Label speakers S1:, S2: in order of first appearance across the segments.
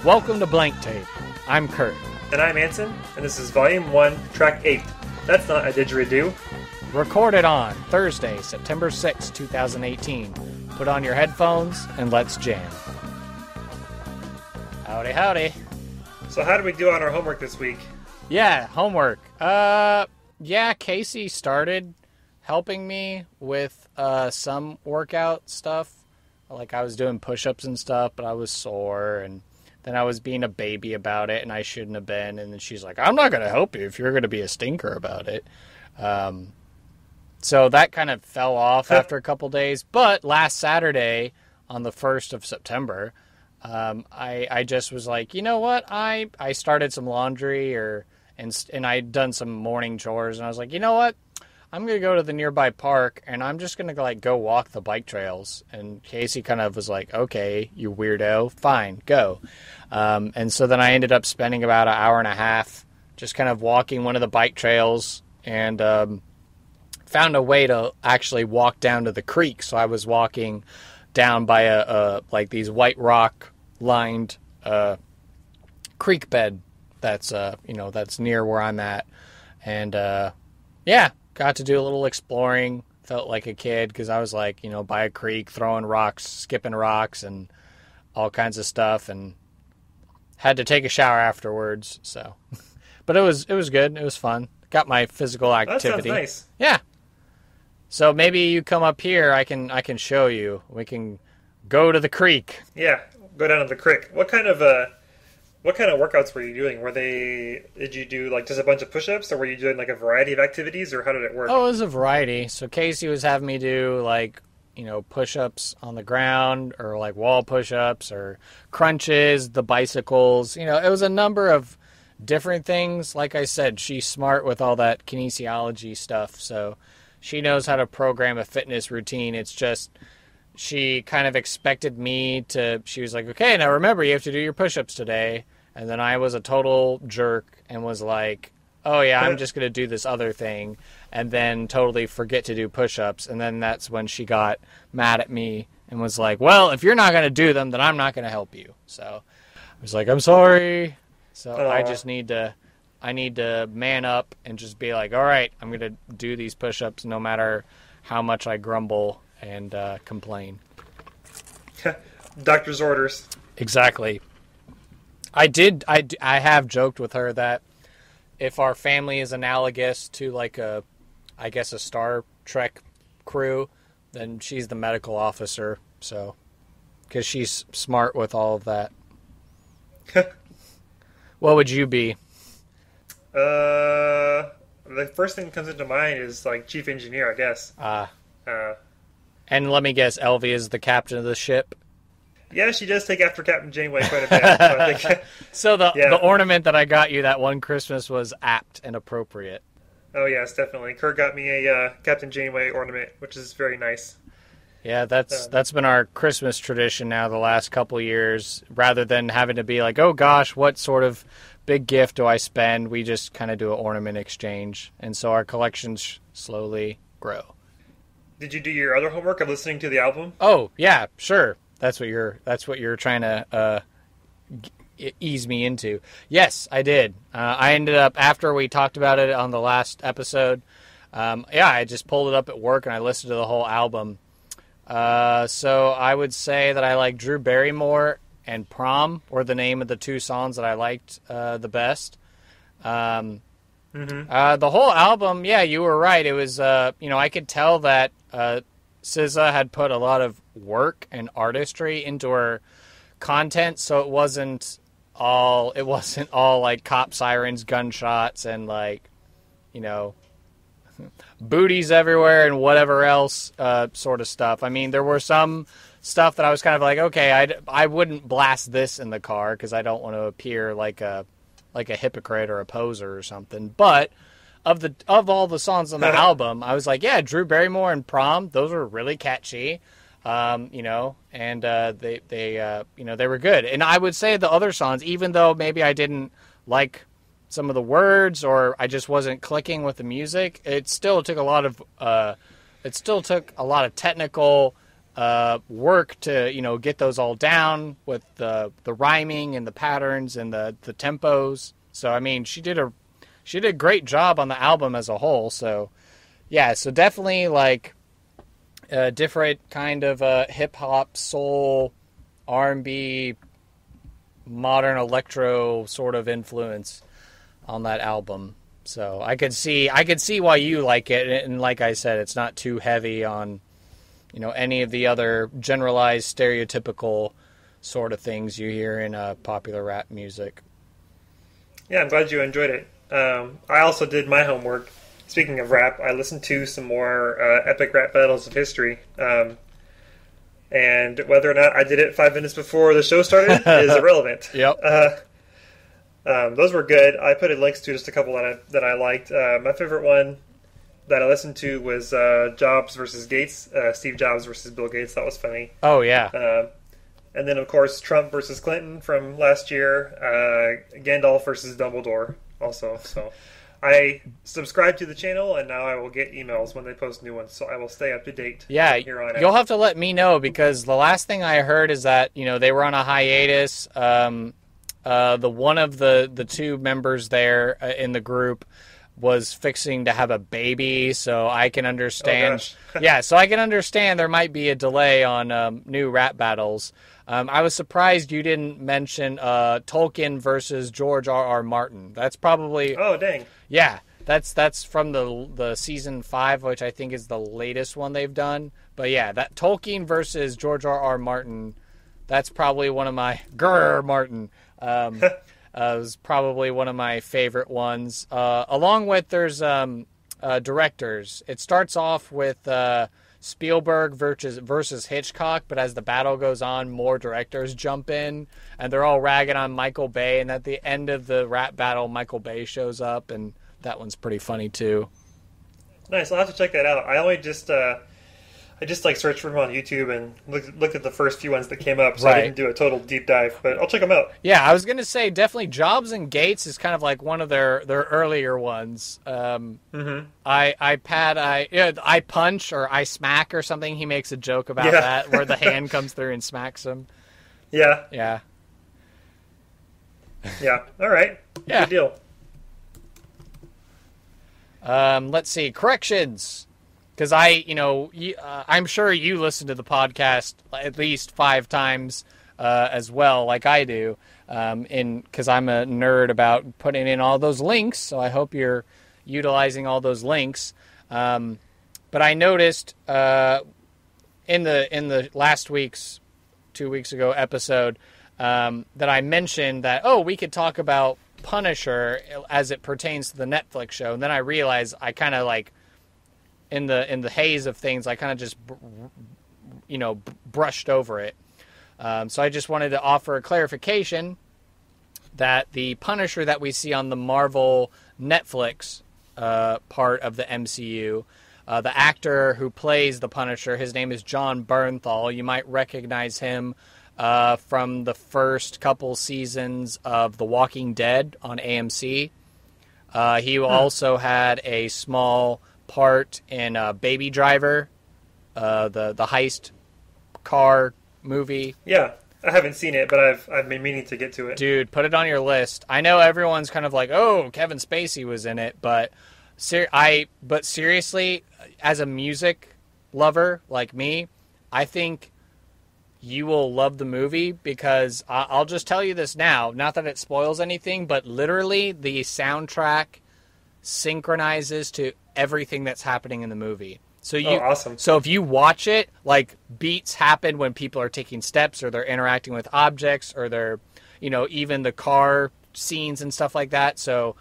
S1: Welcome to Blank Tape. I'm Kurt.
S2: And I'm Anson, and this is Volume 1, Track 8. That's not a didgeridoo.
S1: Recorded on Thursday, September 6, 2018. Put on your headphones and let's jam. Howdy, howdy.
S2: So how did we do on our homework this week?
S1: Yeah, homework. Casey started helping me with some workout stuff. Like, I was doing push-ups and stuff, but I was sore, and then I was being a baby about it, and I shouldn't have been. And then she's like, I'm not going to help you if you're going to be a stinker about it. So that kind of fell off after a couple days. But last Saturday, on the 1st of September, I just was like, you know what? I started some laundry and I'd done some morning chores, and I was like, you know what? I'm going to go to the nearby park, and I'm just going to, go walk the bike trails. And Casey kind of was like, okay, you weirdo. Fine, go. And so then I ended up spending about an hour and a half just kind of walking one of the bike trails and found a way to actually walk down to the creek. So I was walking down by these white rock lined creek bed that's near where I'm at. And got to do a little exploring. Felt like a kid because I was by a creek, throwing rocks, skipping rocks, and all kinds of stuff, and had to take a shower afterwards. So, but it was good. It was fun. Got my physical activity.
S2: That sounds nice.
S1: Yeah. So maybe you come up here. I can show you. We can go to the creek.
S2: Yeah, go down to the creek. What kind of workouts were you doing? Did you do just a bunch of push-ups, or were you doing a variety of activities, or how did it work?
S1: Oh, it was a variety. So Casey was having me do push-ups on the ground, or wall push-ups, or crunches, the bicycles. It was a number of different things. Like I said, she's smart with all that kinesiology stuff, so she knows how to program a fitness routine. It's just she kind of expected me to, she was like, okay, now remember, you have to do your push-ups today. And then I was a total jerk and was like, oh yeah, I'm just going to do this other thing. And then totally forget to do push-ups. And then that's when she got mad at me and was like, well, if you're not going to do them, then I'm not going to help you. So I was like, I'm sorry. So I need to man up and just be like, all right, I'm going to do these push-ups no matter how much I grumble and complain.
S2: Doctor's orders.
S1: Exactly. I have joked with her that if our family is analogous to a Star Trek crew, then she's the medical officer. So, because she's smart with all of that. What would you be?
S2: The first thing that comes into mind is chief engineer, I guess.
S1: And let me guess, Elvie is the captain of the ship?
S2: Yeah, she does take after Captain Janeway quite a bit. So,
S1: so the ornament that I got you that one Christmas was apt and appropriate.
S2: Oh, yes, definitely. Kurt got me a Captain Janeway ornament, which is very nice.
S1: Yeah, that's been our Christmas tradition now the last couple years. Rather than having to be like, oh gosh, what sort of big gift do I spend? We just kind of do an ornament exchange. And so our collections slowly grow.
S2: Did you do your other homework of listening to the album?
S1: Oh, yeah, sure. That's what you're trying to ease me into. Yes, I did. I ended up, after we talked about it on the last episode, I just pulled it up at work and I listened to the whole album. So I would say that I like Drew Barrymore and Prom were the name of the two songs that I liked the best. The whole album, yeah, you were right. It was, I could tell that SZA had put a lot of work and artistry into her content, so it wasn't all cop sirens, gunshots, and booties everywhere and whatever else sort of stuff. I mean, there were some stuff that I was kind of like, okay, I wouldn't blast this in the car because I don't want to appear like a hypocrite or a poser or something. But of all the songs on the album, I was like, yeah, Drew Barrymore and Prom, those were really catchy. And they were good. And I would say the other songs, even though maybe I didn't like some of the words or I just wasn't clicking with the music, it still took a lot of technical work to, get those all down with the rhyming and the patterns and the tempos. So, I mean, she did a great job on the album as a whole. So, yeah, so definitely like a different kind of hip hop, soul, R&B, modern electro sort of influence on that album. So I could see why you like it, and like I said, it's not too heavy on, any of the other generalized stereotypical sort of things you hear in popular rap music.
S2: Yeah, I'm glad you enjoyed it. I also did my homework. Speaking of rap, I listened to some more epic rap battles of history. And whether or not I did it 5 minutes before the show started is irrelevant.
S1: Yep.
S2: Those were good. I put in links to just a couple that I liked. My favorite one that I listened to was Jobs versus Gates, Steve Jobs versus Bill Gates. That was funny.
S1: Oh, yeah.
S2: And then, of course, Trump versus Clinton from last year. Gandalf versus Dumbledore also. So I subscribe to the channel, and now I will get emails when they post new ones. So I will stay up to date.
S1: Yeah,
S2: here on
S1: you'll have to let me know, because the last thing I heard is that, they were on a hiatus. The one of the two members there in the group was fixing to have a baby, so I can understand. Yeah, so I can understand there might be a delay on new rap battles. I was surprised you didn't mention Tolkien versus George R.R. Martin. That's probably...
S2: Oh, dang.
S1: Yeah, that's from the season 5, which I think is the latest one they've done. But yeah, that Tolkien versus George R.R. Martin, that's probably one of my... Martin. Was probably one of my favorite ones. Along with, there's directors. It starts off with Spielberg versus Hitchcock, but as the battle goes on, more directors jump in, and they're all ragging on Michael Bay, and at the end of the rap battle, Michael Bay shows up, and that one's pretty funny too.
S2: Nice, I'll have to check that out. I just like searched for them on YouTube and looked at the first few ones that came up, so I didn't do a total deep dive, but I'll check them out.
S1: Yeah, I was going to say definitely Jobs and Gates is kind of like one of their earlier ones. I punch or I smack or something. He makes a joke about that, where the hand comes through and smacks him.
S2: Yeah.
S1: Yeah.
S2: Yeah. All right.
S1: Yeah.
S2: Good deal.
S1: Let's see. Corrections. Because I'm sure you listen to the podcast at least 5 times as well, like I do, because I'm a nerd about putting in all those links, so I hope you're utilizing all those links. But I noticed in the last week's 2 weeks ago episode that I mentioned that, we could talk about Punisher as it pertains to the Netflix show, and then I realized I kind of like, in the haze of things, I kind of just, brushed over it. So I just wanted to offer a clarification that the Punisher that we see on the Marvel Netflix part of the MCU, the actor who plays the Punisher, his name is Jon Bernthal. You might recognize him from the first couple seasons of The Walking Dead on AMC. He also had a small part in Baby Driver, the heist car movie.
S2: Yeah, I haven't seen it, but I've been meaning to get to it.
S1: Dude, put it on your list. I know everyone's kind of like, oh, Kevin Spacey was in it, but seriously, as a music lover like me, I think you will love the movie, because I'll just tell you this now, not that it spoils anything, but literally the soundtrack synchronizes to everything that's happening in the movie. So
S2: awesome.
S1: So if you watch it, like, beats happen when people are taking steps or they're interacting with objects or they're, even the car scenes and stuff like that. So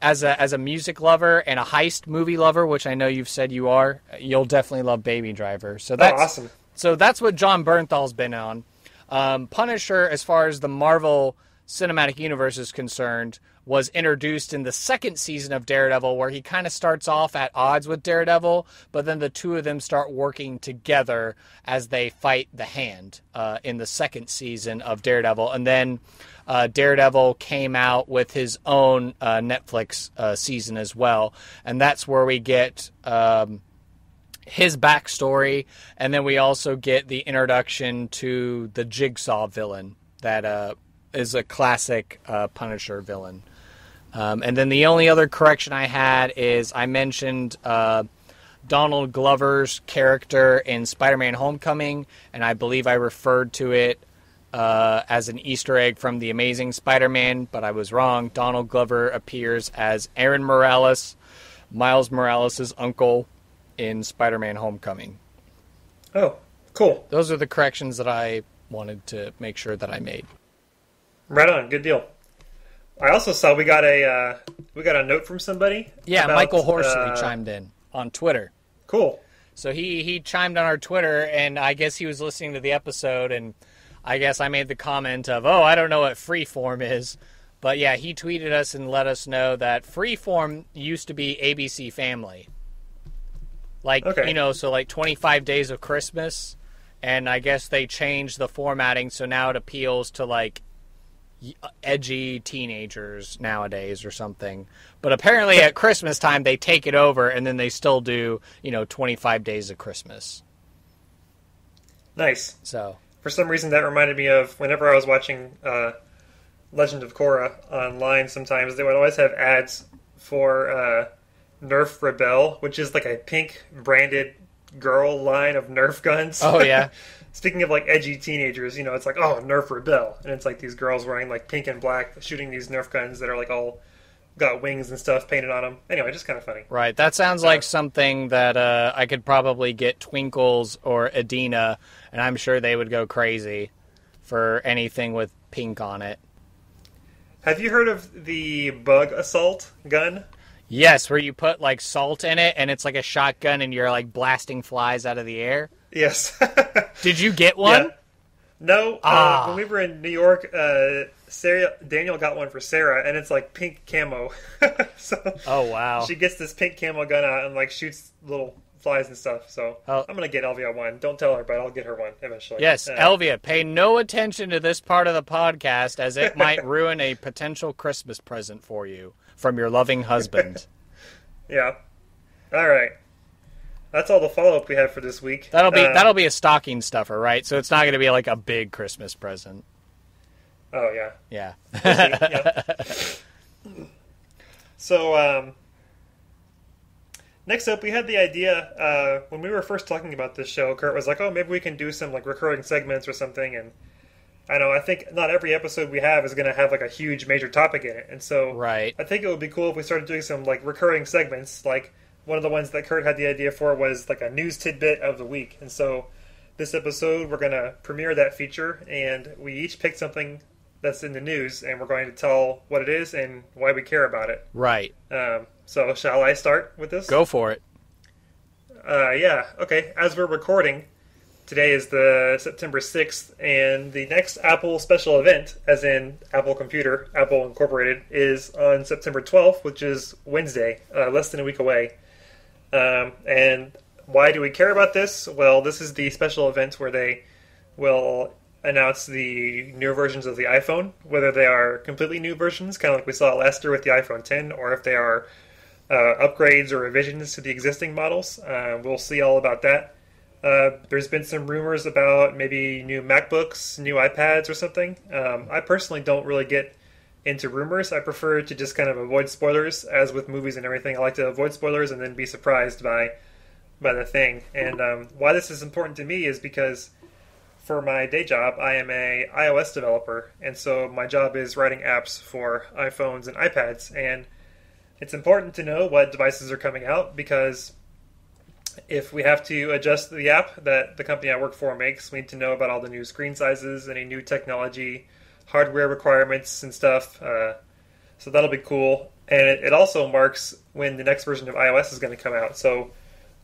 S1: as a music lover and a heist movie lover, which I know you've said you are, you'll definitely love Baby Driver. So that's
S2: awesome.
S1: So that's what Jon Bernthal's been on. Punisher, as far as the Marvel Cinematic Universe is concerned, was introduced in the second season of Daredevil, where he kind of starts off at odds with Daredevil, but then the two of them start working together as they fight the Hand in the second season of Daredevil. And then Daredevil came out with his own Netflix season as well, and that's where we get his backstory, and then we also get the introduction to the Jigsaw villain that is a classic Punisher villain. And then the only other correction I had is I mentioned Donald Glover's character in Spider-Man Homecoming, and I believe I referred to it as an Easter egg from The Amazing Spider-Man, but I was wrong. Donald Glover appears as Aaron Morales, Miles Morales' uncle, in Spider-Man Homecoming.
S2: Oh, cool.
S1: Those are the corrections that I wanted to make sure that I made.
S2: Right on. Good deal. I also saw we got a note from somebody.
S1: Yeah,
S2: about,
S1: Michael Horsley chimed in on Twitter.
S2: Cool.
S1: So he chimed on our Twitter, and I guess he was listening to the episode, and I guess I made the comment of, I don't know what Freeform is. But yeah, he tweeted us and let us know that Freeform used to be ABC Family. Like, okay. So like 25 Days of Christmas, and I guess they changed the formatting, so now it appeals to like edgy teenagers nowadays or something. But apparently at Christmas time they take it over, and then they still do 25 Days of Christmas.
S2: Nice.
S1: So
S2: for some reason that reminded me of whenever I was watching Legend of Korra online. Sometimes they would always have ads for Nerf Rebel, which is like a pink branded girl line of Nerf guns.
S1: Oh yeah.
S2: Speaking of like edgy teenagers, it's like, Nerf Rebel, and it's like these girls wearing like pink and black shooting these Nerf guns that are like all got wings and stuff painted on them. Anyway, just kind of funny.
S1: Right. That sounds like something that I could probably get Twinkles or Adina, and I'm sure they would go crazy for anything with pink on it.
S2: Have you heard of the Bug Assault gun?
S1: Yes, where you put like salt in it, and it's like a shotgun, and you're like blasting flies out of the air.
S2: Yes.
S1: Did you get one?
S2: Yeah. No. When we were in New York, Daniel got one for Sarah, and it's like pink camo.
S1: Oh wow!
S2: She gets this pink camo gun out and like shoots little flies and stuff. So I'm gonna get Elvia one. Don't tell her, but I'll get her one eventually.
S1: Yes, Elvia, pay no attention to this part of the podcast, as it might ruin a potential Christmas present for you from your loving husband.
S2: Yeah. All right. That's all the follow-up we have for this week.
S1: That'll be a stocking stuffer, right? So it's not going to be like a big Christmas present.
S2: Oh yeah.
S1: Yeah.
S2: We'll see. Yep. So next up, we had the idea when we were first talking about this show. Kurt was like, maybe we can do some like recurring segments or something, and I think not every episode we have is going to have like a huge major topic in it, and so
S1: right.
S2: I think it would be cool if we started doing some like recurring segments. Like one of the ones that Kurt had the idea for was like a news tidbit of the week, and so this episode we're going to premiere that feature, and we each picked something that's in the news, and we're going to tell what it is and why we care about it.
S1: Right.
S2: So shall I start with this?
S1: Go for it.
S2: Yeah. Okay. As we're recording, today is the September 6th, and the next Apple special event, as in Apple Computer, Apple Incorporated, is on September 12th, which is Wednesday, less than a week away. And why do we care about this? Well, this is the special event where they will announce the new versions of the iPhone, whether they are completely new versions, kind of like we saw last year with the iPhone X, or if they are upgrades or revisions to the existing models. We'll see all about that. There's been some rumors about maybe new MacBooks, new iPads or something. I personally don't really get into rumors. I prefer to just kind of avoid spoilers, as with movies and everything. I like to avoid spoilers and then be surprised by the thing. And why this is important to me is because for my day job, I am a iOS developer, and so my job is writing apps for iPhones and iPads. And it's important to know what devices are coming out, because if we have to adjust the app that the company I work for makes, we need to know about all the new screen sizes, any new technology, hardware requirements and stuff. So that'll be cool. And it also marks when the next version of iOS is going to come out. So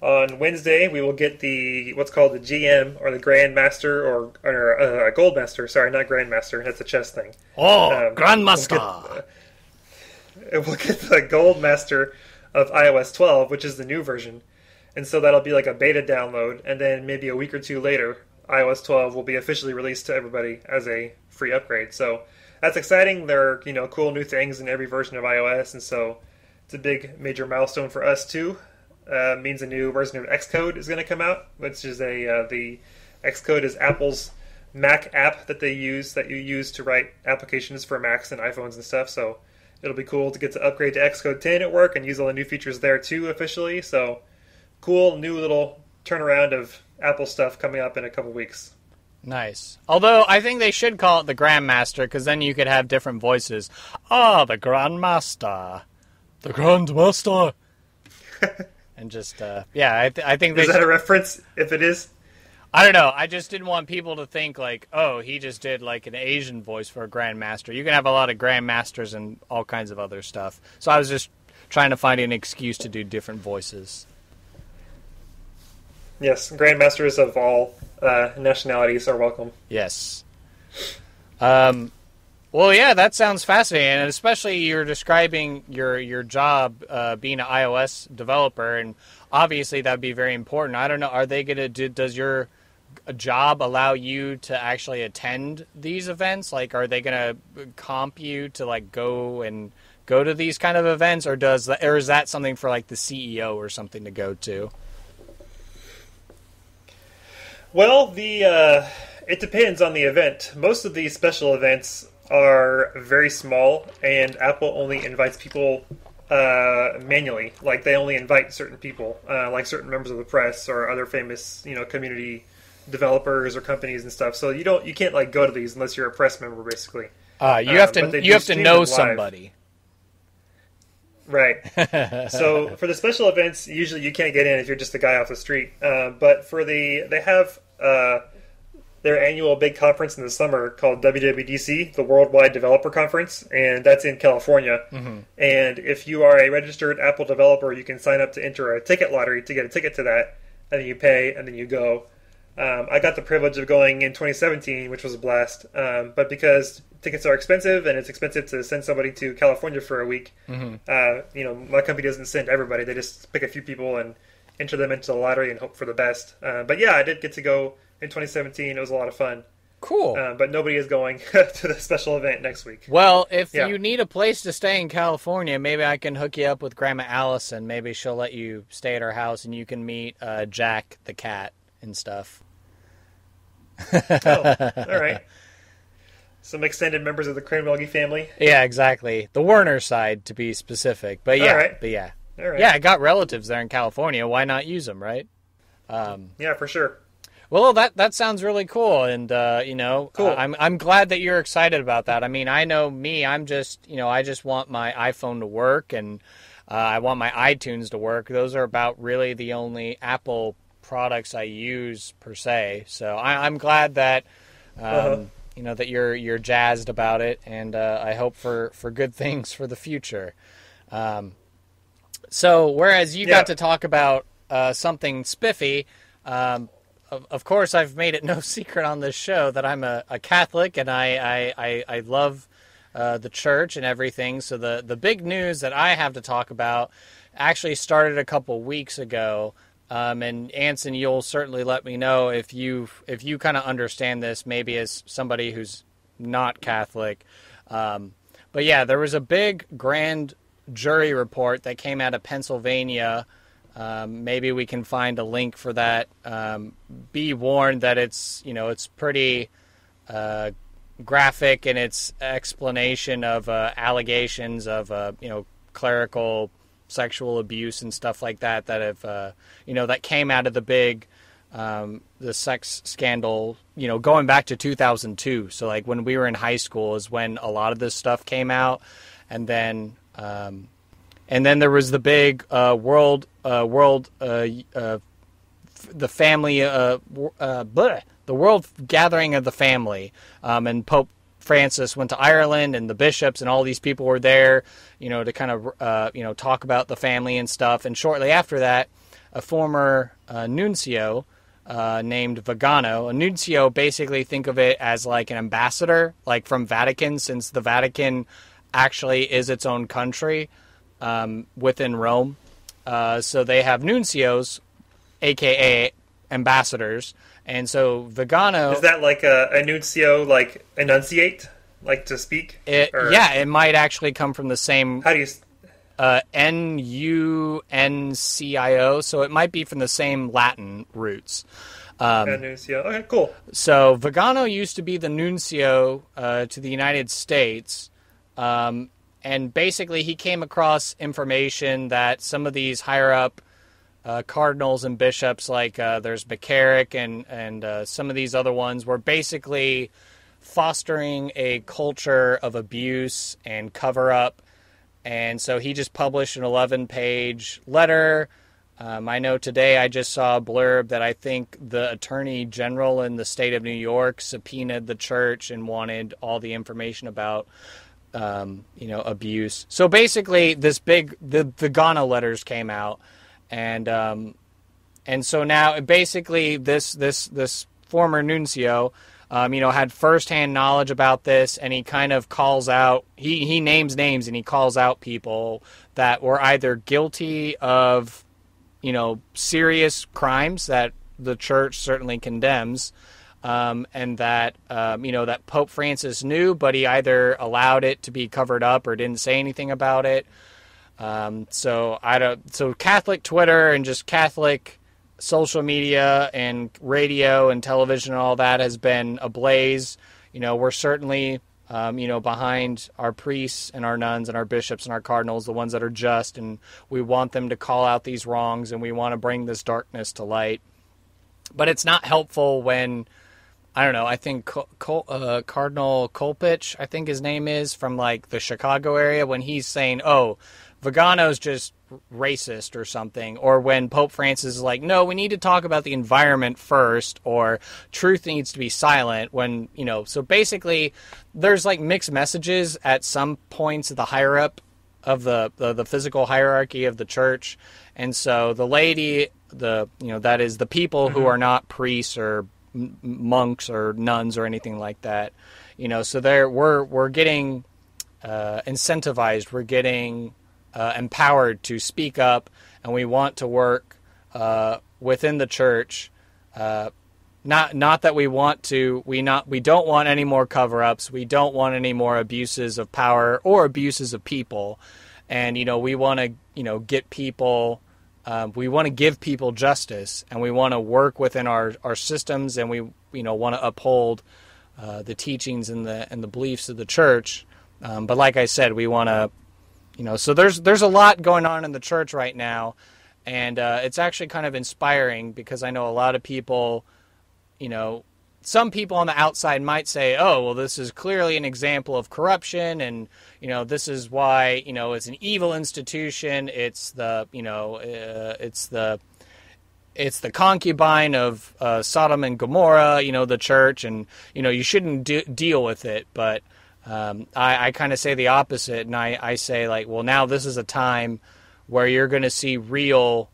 S2: on Wednesday, we will get what's called the GM, or the Grandmaster, or Goldmaster. Sorry, not Grandmaster. That's a chess thing.
S1: Oh, Grandmaster.
S2: We'll get the Goldmaster of iOS 12, which is the new version. And so that'll be like a beta download, and then maybe a week or two later, iOS 12 will be officially released to everybody as a free upgrade. So that's exciting. There are, cool new things in every version of iOS, and so it's a big, major milestone for us too. means a new version of Xcode is going to come out, which is the Xcode is Apple's Mac app that you use to write applications for Macs and iPhones and stuff. So it'll be cool to get to upgrade to Xcode 10 at work and use all the new features there too officially. So cool new little turnaround of Apple stuff coming up in a couple weeks.
S1: Nice. Although I think they should call it the Grandmaster, because then you could have different voices. Ah, the Grandmaster. The Grandmaster. And just, I think they...
S2: Is that a reference, if it is?
S1: I don't know. I just didn't want people to think like, oh, he just did like an Asian voice for a Grandmaster. You can have a lot of Grandmasters and all kinds of other stuff. So I was just trying to find an excuse to do different voices.
S2: Yes, Grandmasters of all nationalities are welcome.
S1: Yes. Well, yeah, that sounds fascinating, and especially you're describing your job being an iOS developer, and obviously that'd be very important. I don't know, are they going to do? Does your job allow you to actually attend these events? Like, are they going to comp you to like go to these kind of events, or is that something for like the CEO or something to go to?
S2: Well, it depends on the event. Most of these special events are very small, and Apple only invites people manually. Like, they only invite certain people, like certain members of the press or other famous, community developers or companies and stuff. So you can't like go to these unless you're a press member, basically.
S1: You have to know somebody.
S2: Right. So for the special events, usually you can't get in if you're just a guy off the street. But they have their annual big conference in the summer called WWDC, the Worldwide Developer Conference, and that's in California. Mm-hmm. And if you are a registered Apple developer, you can sign up to enter a ticket lottery to get a ticket to that, and then you pay, and then you go. I got the privilege of going in 2017, which was a blast. But because tickets are expensive, and it's expensive to send somebody to California for a week, mm-hmm. My company doesn't send everybody. They just pick a few people and enter them into the lottery and hope for the best. But yeah, I did get to go in 2017. It was a lot of fun.
S1: Cool.
S2: But nobody is going to the special event next week.
S1: Well, if you need a place to stay in California, maybe I can hook you up with Grandma Allison. Maybe she'll let you stay at her house, and you can meet Jack the cat and stuff.
S2: Oh, all right. Some extended members of the Cranwelge family.
S1: Yeah, exactly. The Werner side, to be specific. But yeah,
S2: all right. All right.
S1: Yeah, I got relatives there in California. Why not use them, right?
S2: Yeah, for sure.
S1: Well, that sounds really cool, and
S2: cool.
S1: I'm glad that you're excited about that. I mean, I know me. I'm just I just want my iPhone to work, and I want my iTunes to work. Those are about really the only Apple products I use per se. So I'm glad that that you're jazzed about it, and I hope for good things for the future. So whereas you got to talk about something spiffy, of course I've made it no secret on this show that I'm a Catholic, and I love the church and everything. So the big news that I have to talk about actually started a couple weeks ago. And Anson, you'll certainly let me know if you kind of understand this, maybe as somebody who's not Catholic. But yeah, there was a big grand jury report that came out of Pennsylvania. Maybe we can find a link for that. Be warned that it's pretty graphic in its explanation of allegations of clerical sexual abuse and stuff like that have that came out of the big the sex scandal going back to 2002. So like when we were in high school is when a lot of this stuff came out, and then there was the big the family the World Gathering of the Family, and Pope Francis went to Ireland, and the bishops and all these people were there, to kind of, talk about the family and stuff. And shortly after that, a former nuncio named Vigano, a nuncio, basically think of it as like an ambassador, like from Vatican, since the Vatican actually is its own country within Rome. So they have nuncios, a.k.a. ambassadors. And so Vigano...
S2: Is that like a nuncio, like enunciate? Like to speak?
S1: Yeah, it might actually come from the same...
S2: How do you...
S1: Nuncio, so it might be from the same Latin roots.
S2: Nuncio. Okay, cool.
S1: So Vigano used to be the nuncio to the United States, and basically he came across information that some of these higher up cardinals and bishops, like there's McCarrick and some of these other ones, were basically fostering a culture of abuse and cover-up. And so he just published an 11-page letter. I know today I just saw a blurb that I think the Attorney General in the state of New York subpoenaed the church and wanted all the information about, abuse. So basically, the Vigano letters came out, and so now basically this former nuncio, had firsthand knowledge about this, and he kind of calls out, he names names, and he calls out people that were either guilty of, serious crimes that the church certainly condemns, and that, that Pope Francis knew, but he either allowed it to be covered up or didn't say anything about it. So Catholic Twitter and just Catholic social media and radio and television and all that has been ablaze. We're certainly, behind our priests and our nuns and our bishops and our cardinals, the ones that are just, and we want them to call out these wrongs, and we want to bring this darkness to light. But it's not helpful when, I think Cardinal Kolpich, I think his name is, from like the Chicago area, when he's saying, Vigano's just racist or something, or when Pope Francis is like, no, we need to talk about the environment first, or truth needs to be silent, when, so basically there's like mixed messages at some points at the higher up of the physical hierarchy of the church. And so the laity, that is the people who are not priests or monks or nuns or anything like that, so we're getting incentivized, we're getting empowered to speak up, and we want to work within the church. Not that we want to. We don't want any more cover-ups. We don't want any more abuses of power or abuses of people. And we want to get people. We want to give people justice, and we want to work within our systems, and we want to uphold the teachings and the beliefs of the church. But like I said, we want to. So there's a lot going on in the church right now, and it's actually kind of inspiring, because I know a lot of people, some people on the outside might say, oh, well, this is clearly an example of corruption, and, this is why, it's an evil institution. It's the, it's the concubine of Sodom and Gomorrah, the church, and, you shouldn't deal with it. But I kind of say the opposite, and I say, like, well, now this is a time where you're going to see real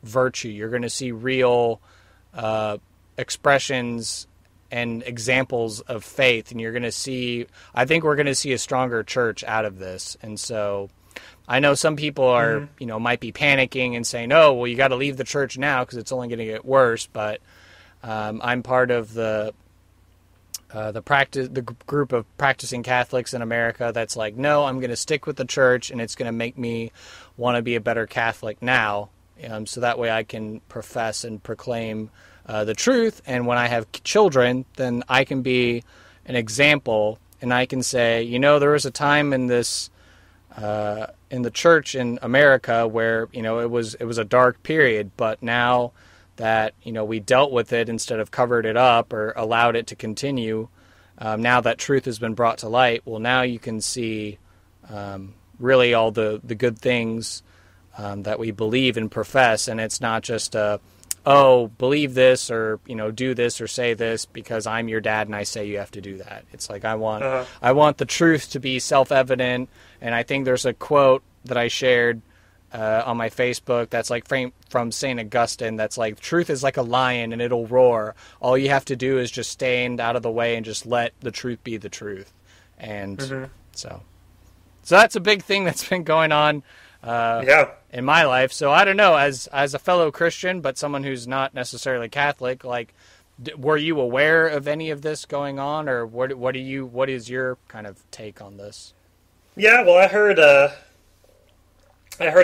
S1: virtue. You're going to see real expressions and examples of faith, and I think we're going to see a stronger church out of this. And so I know some people are, might be panicking and saying, oh, well, you got to leave the church now because it's only going to get worse. But I'm part of the group of practicing Catholics in America that's like, no, I'm going to stick with the church, and it's going to make me want to be a better Catholic now, so that way I can profess and proclaim the truth. And when I have children, then I can be an example, and I can say, there was a time in this in the church in America where it was a dark period, but now that we dealt with it instead of covered it up or allowed it to continue. Now that truth has been brought to light, well, now you can see really all the good things that we believe and profess, and it's not just believe this or do this or say this because I'm your dad and I say you have to do that. It's like I want the truth to be self-evident, and I think there's a quote that I shared on my Facebook that's like from St. Augustine that's like, truth is like a lion and it'll roar. All you have to do is just stand out of the way and just let the truth be the truth. And so that's a big thing that's been going on in my life. So I don't know, as a fellow Christian, but someone who's not necessarily Catholic, like, were you aware of any of this going on, or what is your kind of take on this?
S2: Yeah, well, I heard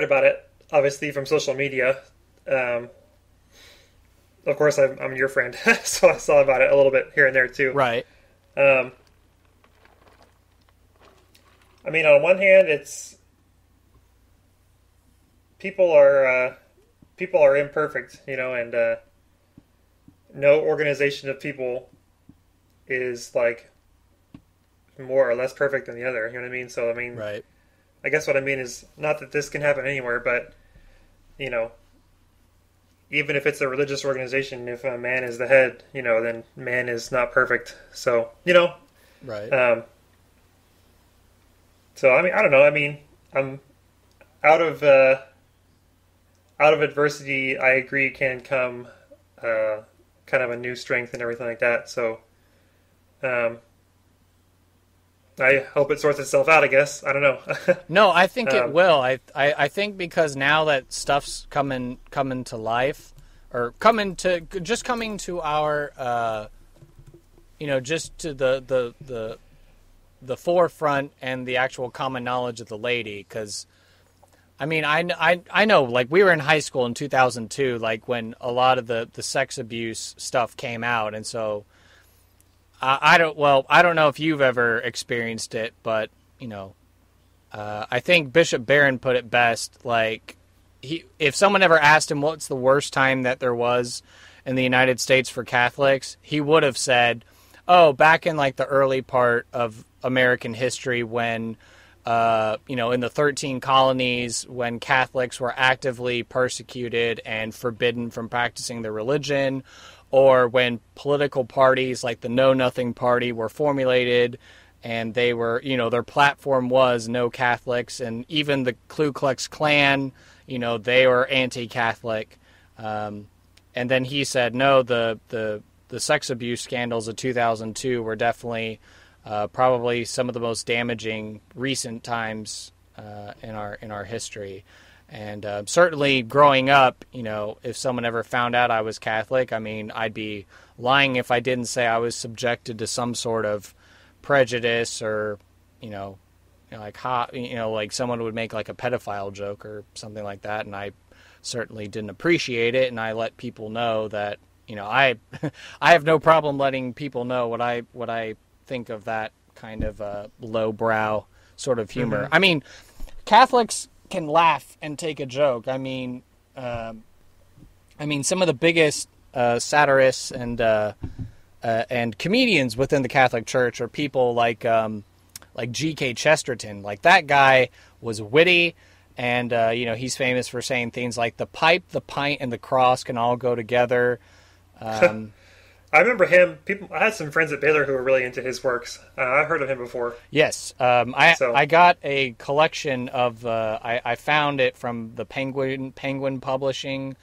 S2: about it obviously from social media. Um, of course, I'm your friend, so I saw about it a little bit here and there too.
S1: Right.
S2: Um, I mean, on one hand, it's people are people are imperfect, you know, and no organization of people is like more or less perfect than the other. You know what I mean? So I mean,
S1: Right.
S2: I guess what I mean is not that this can happen anywhere, but you know, even if it's a religious organization, if a man is the head, you know, then man is not perfect. So you know,
S1: Right.
S2: um, so I mean, I don't know. I mean, I'm out of out of adversity. I agree can come kind of a new strength and everything like that. So um, I hope it sorts itself out. I guess I don't know.
S1: No, I think it
S2: um,
S1: will. I think because now that stuff's coming to life, or coming to our just to the forefront and the actual common knowledge of the lady. Because I mean, I know, like, we were in high school in 2002, like when a lot of the sex abuse stuff came out, and so I don't know if you've ever experienced it, but I think Bishop Barron put it best. Like, if someone ever asked him what's the worst time that there was in the United States for Catholics, he would have said, "Oh, back in like the early part of American history when, in the 13 colonies, when Catholics were actively persecuted and forbidden from practicing their religion." Or when political parties like the Know Nothing Party were formulated, and they were, their platform was no Catholics, and even the Ku Klux Klan, they were anti-Catholic. And then he said, no, the sex abuse scandals of 2002 were definitely probably some of the most damaging recent times in our history. And certainly growing up, if someone ever found out I was Catholic, I mean, I'd be lying if I didn't say I was subjected to some sort of prejudice, or, like someone would make like a pedophile joke or something like that. And I certainly didn't appreciate it. And I let people know that, I have no problem letting people know what I think of that kind of lowbrow sort of humor.
S2: mhm.
S1: I mean, Catholics can laugh and take a joke. I mean, some of the biggest satirists and comedians within the Catholic Church are people like G.K. Chesterton. Like, that guy was witty, and he's famous for saying things like the pipe, the pint, and the cross can all go together.
S2: I remember him. I had some friends at Baylor who were really into his works. I've heard of him before.
S1: Yes,
S2: So,
S1: I got a collection of I found it from the Penguin Publishing,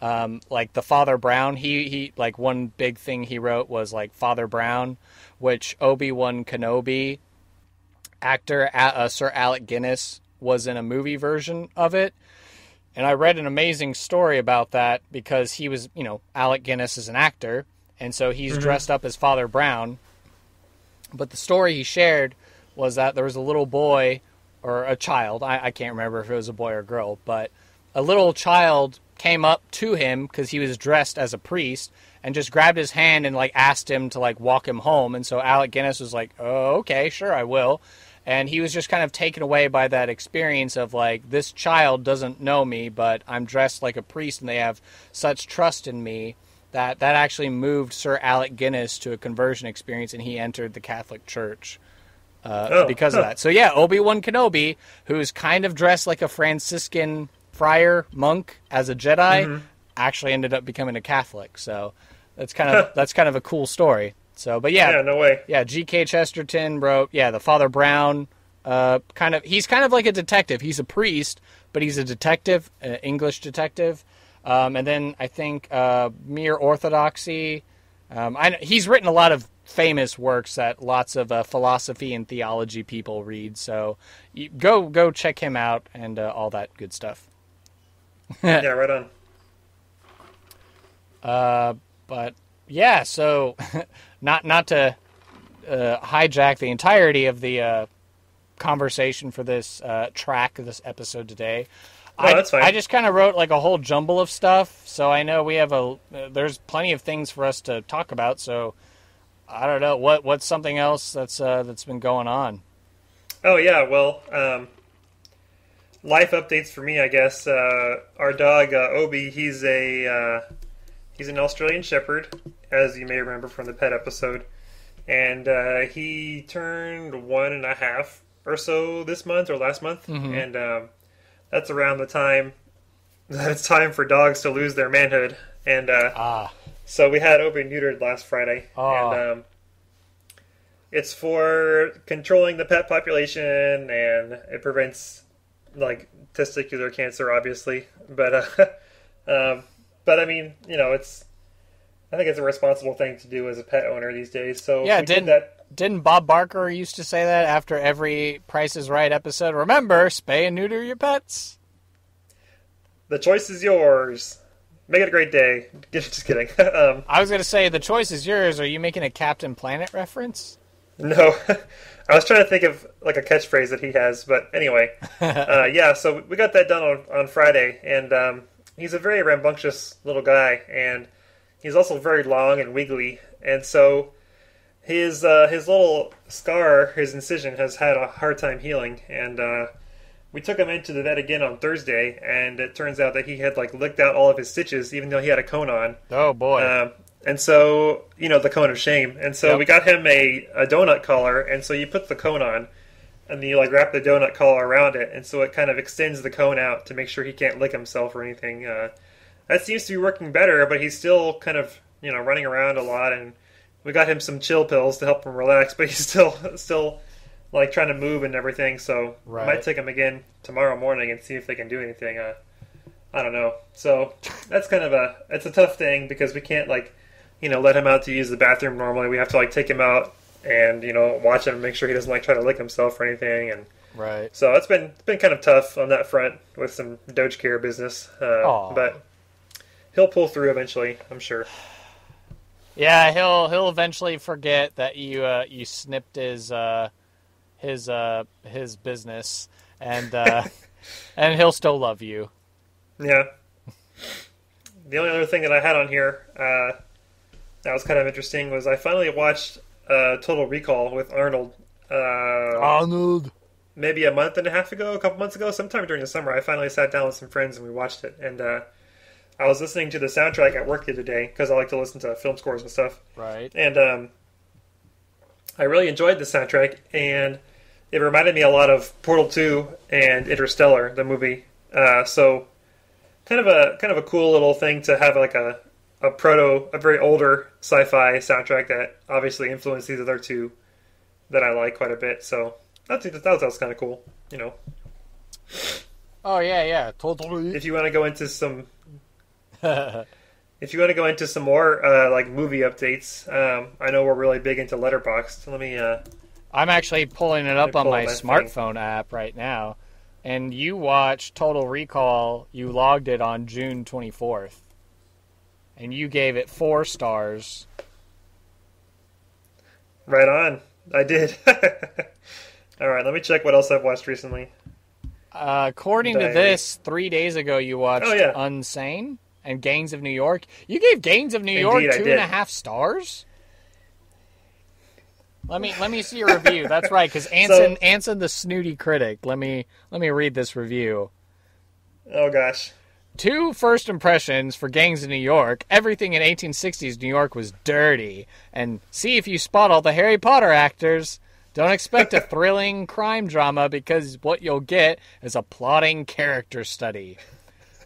S1: like the Father Brown. He like, one big thing he wrote was like Father Brown, which Obi-Wan Kenobi actor Sir Alec Guinness was in a movie version of it. And I read an amazing story about that because he was, Alec Guinness is an actor. And so he's dressed up as Father Brown. But the story he shared was that there was a little boy, or a child, I can't remember if it was a boy or a girl, but a little child came up to him because he was dressed as a priest and just grabbed his hand and like asked him to like walk him home. And so Alec Guinness was like, "Oh, okay, sure, I will." And he was just kind of taken away by that experience of like, this child doesn't know me, but I'm dressed like a priest and they have such trust in me. That actually moved Sir Alec Guinness to a conversion experience, and he entered the Catholic Church because of that. So yeah, Obi-Wan Kenobi, who's kind of dressed like a Franciscan friar monk as a Jedi, actually ended up becoming a Catholic. So that's kind of a cool story. So, but yeah,
S2: no way.
S1: yeah. G.K. Chesterton wrote, the Father Brown. He's kind of like a detective. He's a priest, but he's a detective, an English detective. And then I think Mere Orthodoxy. He's written a lot of famous works that lots of philosophy and theology people read. So go check him out and all that good stuff.
S2: Yeah, right on.
S1: But yeah, so not to hijack the entirety of the conversation for this track of this episode today.
S2: That's fine.
S1: I just kind of wrote like a whole jumble of stuff, so I know we have there's plenty of things for us to talk about. So I don't know what's something else that's been going on.
S2: Oh yeah, well, life updates for me, I guess. Our dog Obi, he's an Australian Shepherd, as you may remember from the pet episode, and he turned 1.5 or so this month or last month, and that's around the time that it's time for dogs to lose their manhood. And so we had Obi neutered last Friday. And it's for controlling the pet population, and it prevents like testicular cancer, obviously. But I mean, I think it's a responsible thing to do as a pet owner these days. So
S1: yeah, didn't Bob Barker used to say that after every Price is Right episode? Remember, spay and neuter your pets.
S2: The choice is yours. Make it a great day. Just kidding.
S1: I was going to say, the choice is yours. Are you making a Captain Planet reference?
S2: No. I was trying to think of like a catchphrase that he has, but anyway. Yeah, so we got that done on Friday, and he's a very rambunctious little guy, and he's also very long and wiggly, and so his little scar, his incision, has had a hard time healing, and we took him into the vet again on Thursday, and it turns out that he had like licked out all of his stitches, even though he had a cone on.
S1: Oh boy!
S2: And so the cone of shame, and so we got him a donut collar, and so you put the cone on, and then you like wrap the donut collar around it, and so it kind of extends the cone out to make sure he can't lick himself or anything. That seems to be working better, but he's still kind of running around a lot, and we got him some chill pills to help him relax, but he's still like trying to move and everything. So I might take him again tomorrow morning and see if they can do anything. I don't know. So that's kind of it's a tough thing because we can't like let him out to use the bathroom normally. We have to like take him out and watch him and make sure he doesn't like try to lick himself or anything. And so it's been kind of tough on that front with some Doge care business. But he'll pull through eventually, I'm sure.
S1: Yeah, he'll eventually forget that you snipped his business, and and he'll still love you.
S2: Yeah. The only other thing that I had on here that was kind of interesting was I finally watched Total Recall with Arnold.
S1: Arnold.
S2: Maybe a couple months ago, sometime during the summer. I finally sat down with some friends and we watched it, and I was listening to the soundtrack at work the other day because I like to listen to film scores and stuff.
S1: Right.
S2: And I really enjoyed the soundtrack, and it reminded me a lot of Portal 2 and Interstellar, the movie. So kind of a cool little thing to have like a very older sci-fi soundtrack that obviously influenced these other two that I like quite a bit. So I think that was kind of cool,
S1: Oh yeah, totally.
S2: If you want to go into some more like movie updates, I know we're really big into Letterboxd. Let me.
S1: I'm actually pulling it up on my smartphone app right now, and you watched Total Recall. You logged it on June 24th, and you gave it 4 stars.
S2: Right on, I did. All right, let me check what else I've watched recently.
S1: According to this, 3 days ago you watched Unsane and Gangs of New York. You gave Gangs of New York 2.5 stars? Let me see your review. That's right, because Anson the snooty critic. Let me read this review.
S2: Oh gosh.
S1: 2 first impressions for Gangs of New York. Everything in 1860s New York was dirty. And see if you spot all the Harry Potter actors. Don't expect a thrilling crime drama because what you'll get is a plotting character study.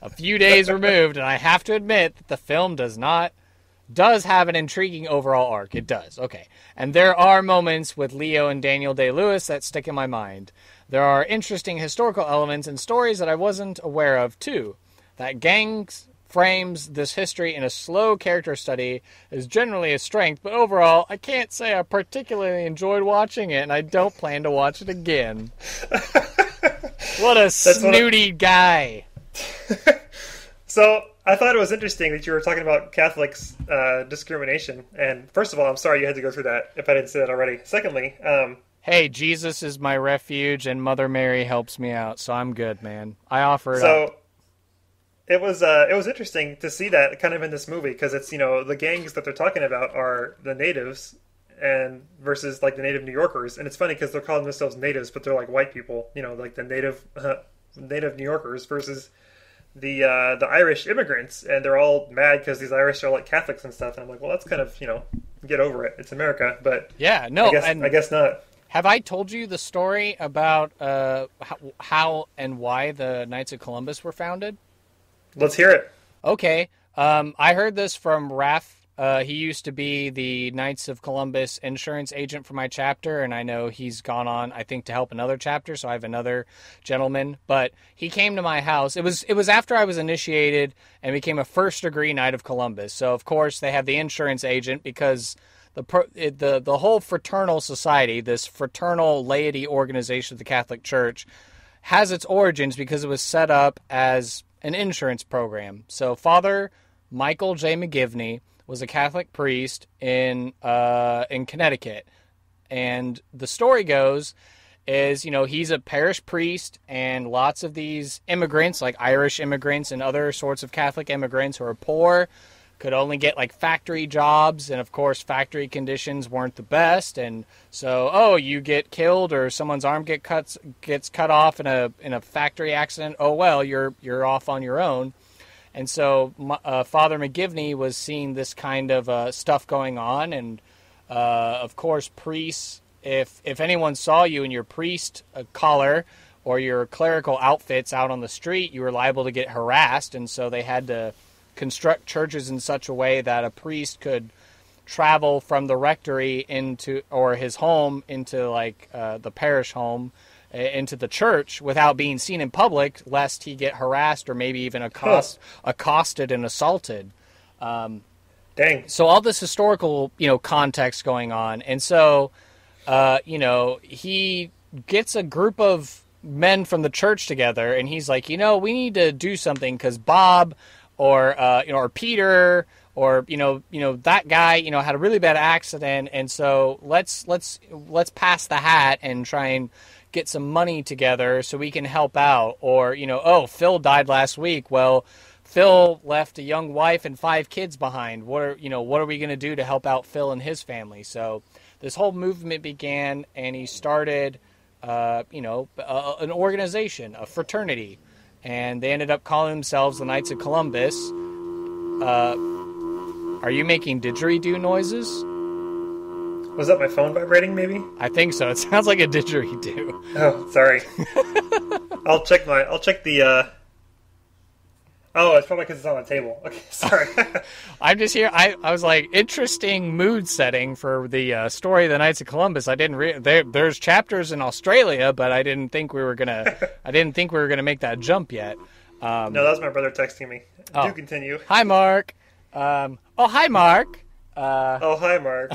S1: A few days removed, and I have to admit that the film does have an intriguing overall arc. It does, okay. And there are moments with Leo and Daniel Day-Lewis that stick in my mind. There are interesting historical elements and stories that I wasn't aware of, too. That Gangs frames this history in a slow character study is generally a strength, but overall, I can't say I particularly enjoyed watching it, and I don't plan to watch it again. What a snooty guy.
S2: So, I thought it was interesting that you were talking about Catholics' discrimination, and first of all, I'm sorry you had to go through that, if I didn't say that already. Secondly,
S1: hey, Jesus is my refuge and Mother Mary helps me out, so I'm good, man. I offer it up.
S2: So it was interesting to see that kind of in this movie because it's the gangs that they're talking about are the natives and versus like the native New Yorkers, and it's funny because they're calling themselves natives, but they're like white people, like the native New Yorkers versus the Irish immigrants, and they're all mad because these Irish are like Catholics and stuff. And I'm like, well, that's kind of get over it. It's America, but
S1: Yeah, no,
S2: I guess not.
S1: have I told you the story about how and why the Knights of Columbus were founded?
S2: Let's hear it.
S1: Okay. I heard this from Raph. He used to be the Knights of Columbus insurance agent for my chapter, and I know he's gone on, I think, to help another chapter, so I have another gentleman. But he came to my house. It was after I was initiated and became a first-degree Knight of Columbus. So, of course, they have the insurance agent because the whole fraternal society, this fraternal laity organization of the Catholic Church, has its origins because it was set up as an insurance program. So Father Michael J. McGivney was a Catholic priest in Connecticut, and the story goes is he's a parish priest, and lots of these immigrants, like Irish immigrants and other sorts of Catholic immigrants who are poor, could only get like factory jobs, and of course factory conditions weren't the best, and so you get killed or someone's arm gets cut off in a factory accident. Oh well, you're off on your own. And so Father McGivney was seeing this kind of stuff going on, and of course priests, if anyone saw you in your priest collar or your clerical outfits out on the street, you were liable to get harassed, and so they had to construct churches in such a way that a priest could travel from the rectory or his home into like the parish home into the church without being seen in public, lest he get harassed or maybe even accosted and assaulted.
S2: Dang.
S1: So all this historical context going on, and so he gets a group of men from the church together, and he's like, we need to do something because Bob or Peter or that guy had a really bad accident, and so let's pass the hat and try and get some money together so we can help out. Or Phil died last week. Well, Phil left a young wife and 5 kids behind. What are we going to do to help out Phil and his family? So this whole movement began, and he started an organization, a fraternity. And they ended up calling themselves the Knights of Columbus. Are you making didgeridoo noises?
S2: Was that my phone vibrating, maybe?
S1: I think so. It sounds like a didgeridoo.
S2: Oh, sorry. I'll check the... Oh, it's probably because it's on the table. Okay, sorry.
S1: I'm just here. I was like, interesting mood setting for the story of the Knights of Columbus. I didn't there's chapters in Australia, but I didn't think we were gonna make that jump yet.
S2: No, that was my brother texting me. Do continue.
S1: Hi, Mark. Hi, Mark.
S2: Hi, Mark.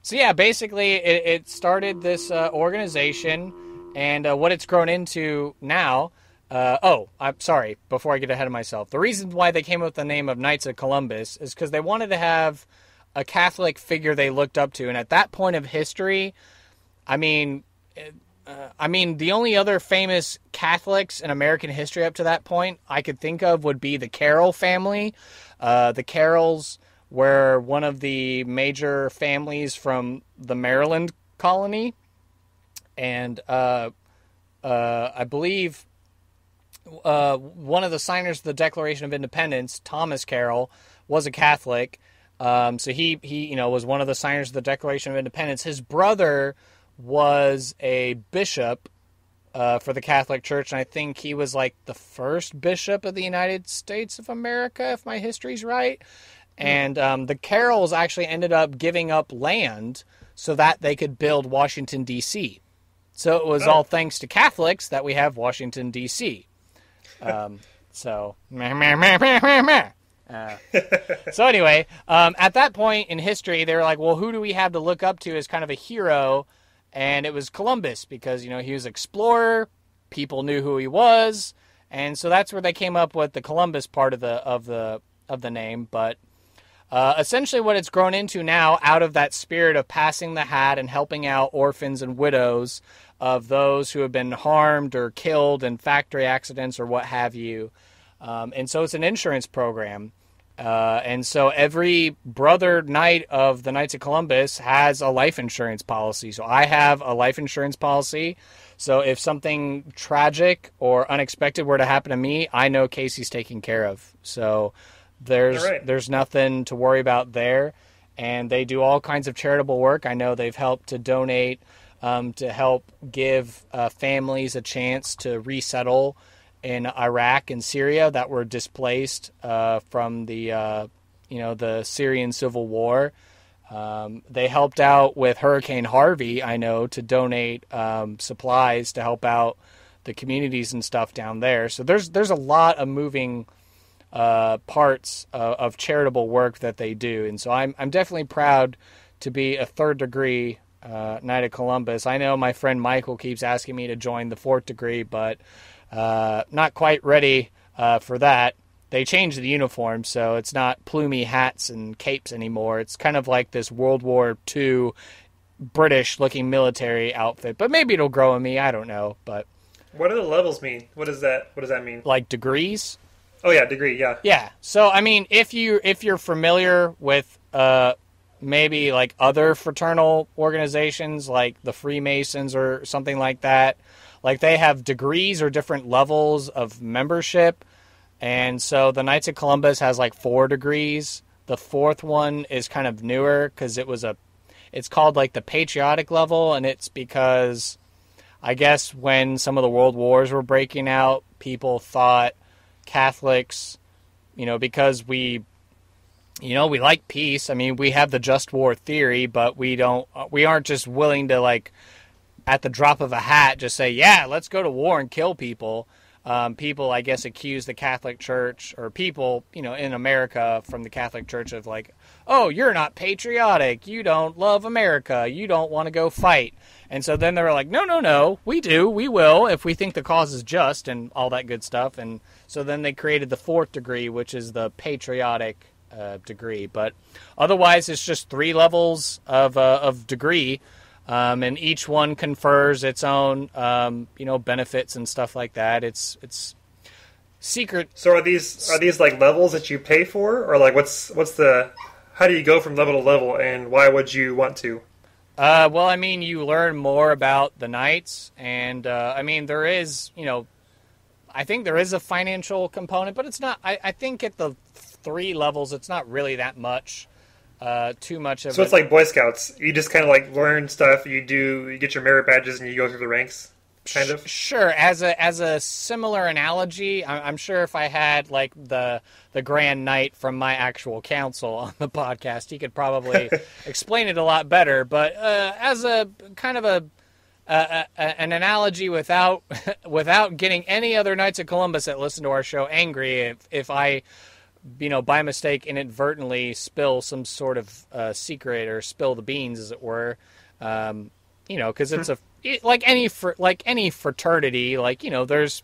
S1: So yeah, basically it started this organization, and what it's grown into now. I'm sorry, before I get ahead of myself. The reason why they came up with the name of Knights of Columbus is because they wanted to have a Catholic figure they looked up to. And at that point of history, I mean, the only other famous Catholics in American history up to that point I could think of would be the Carroll family. The Carrolls were one of the major families from the Maryland colony. And I believe... one of the signers of the Declaration of Independence, Thomas Carroll, was a Catholic. So he was one of the signers of the Declaration of Independence. His brother was a bishop for the Catholic Church, and I think he was like the first bishop of the United States of America, if my history's right. And the Carrolls actually ended up giving up land so that they could build Washington, D.C. So it was all thanks to Catholics that we have Washington, D.C. So anyway, at that point in history, they were like, well, who do we have to look up to as kind of a hero? And it was Columbus because, he was an explorer. People knew who he was. And so that's where they came up with the Columbus part of the name. But Essentially what it's grown into now, out of that spirit of passing the hat and helping out orphans and widows of those who have been harmed or killed in factory accidents or what have you. And so it's an insurance program. And so every brother knight of the Knights of Columbus has a life insurance policy. So I have a life insurance policy. So if something tragic or unexpected were to happen to me, I know Casey's taken care of. So there's nothing to worry about there. And they do all kinds of charitable work. I know they've helped to donate to help give families a chance to resettle in Iraq and Syria that were displaced from the Syrian civil war. They helped out with Hurricane Harvey, I know, to donate supplies to help out the communities and stuff down there. So there's a lot of moving parts of charitable work that they do. And so I'm definitely proud to be a third degree Knight of Columbus. I know my friend Michael keeps asking me to join the fourth degree, but not quite ready for that. They changed the uniform, so it's not plumy hats and capes anymore. It's kind of like this World War II British-looking military outfit. But maybe it'll grow on me. I don't know. But
S2: what do the levels mean? What does that mean?
S1: Like degrees?
S2: Oh yeah, degree. Yeah.
S1: Yeah. So I mean, if you're familiar with maybe like other fraternal organizations, like the Freemasons or something like that, like they have degrees or different levels of membership. And so the Knights of Columbus has like 4 degrees. The fourth one is kind of newer because it's called like the patriotic level. And it's because I guess when some of the world wars were breaking out, people thought Catholics, because we like peace. I mean, we have the just war theory, but we aren't just willing to like at the drop of a hat just say, yeah, let's go to war and kill people. People, I guess, accuse the Catholic Church or people, in America from the Catholic Church of like, oh, you're not patriotic. You don't love America. You don't want to go fight. And so then they were like, no, we do. We will if we think the cause is just and all that good stuff. And so then they created the fourth degree, which is the patriotic degree. But otherwise, it's just 3 levels of degree. And each one confers its own, benefits and stuff like that. It's secret.
S2: So are these like levels that you pay for, or like how do you go from level to level, and why would you want to?
S1: Well, I mean, you learn more about the knights, and there is, I think there is a financial component, but it's not. I think at the 3 levels, it's not really that much. Too much of it.
S2: So it's like Boy Scouts. You just kind of like learn stuff. You get your merit badges and you go through the ranks, kind of.
S1: Sure. As a similar analogy, I'm sure if I had like the Grand Knight from my actual council on the podcast, he could probably explain it a lot better. But as a kind of an analogy without getting any other Knights of Columbus that listen to our show angry, if I by mistake inadvertently spill some sort of secret or spill the beans, as it were, because it's like any fraternity, there's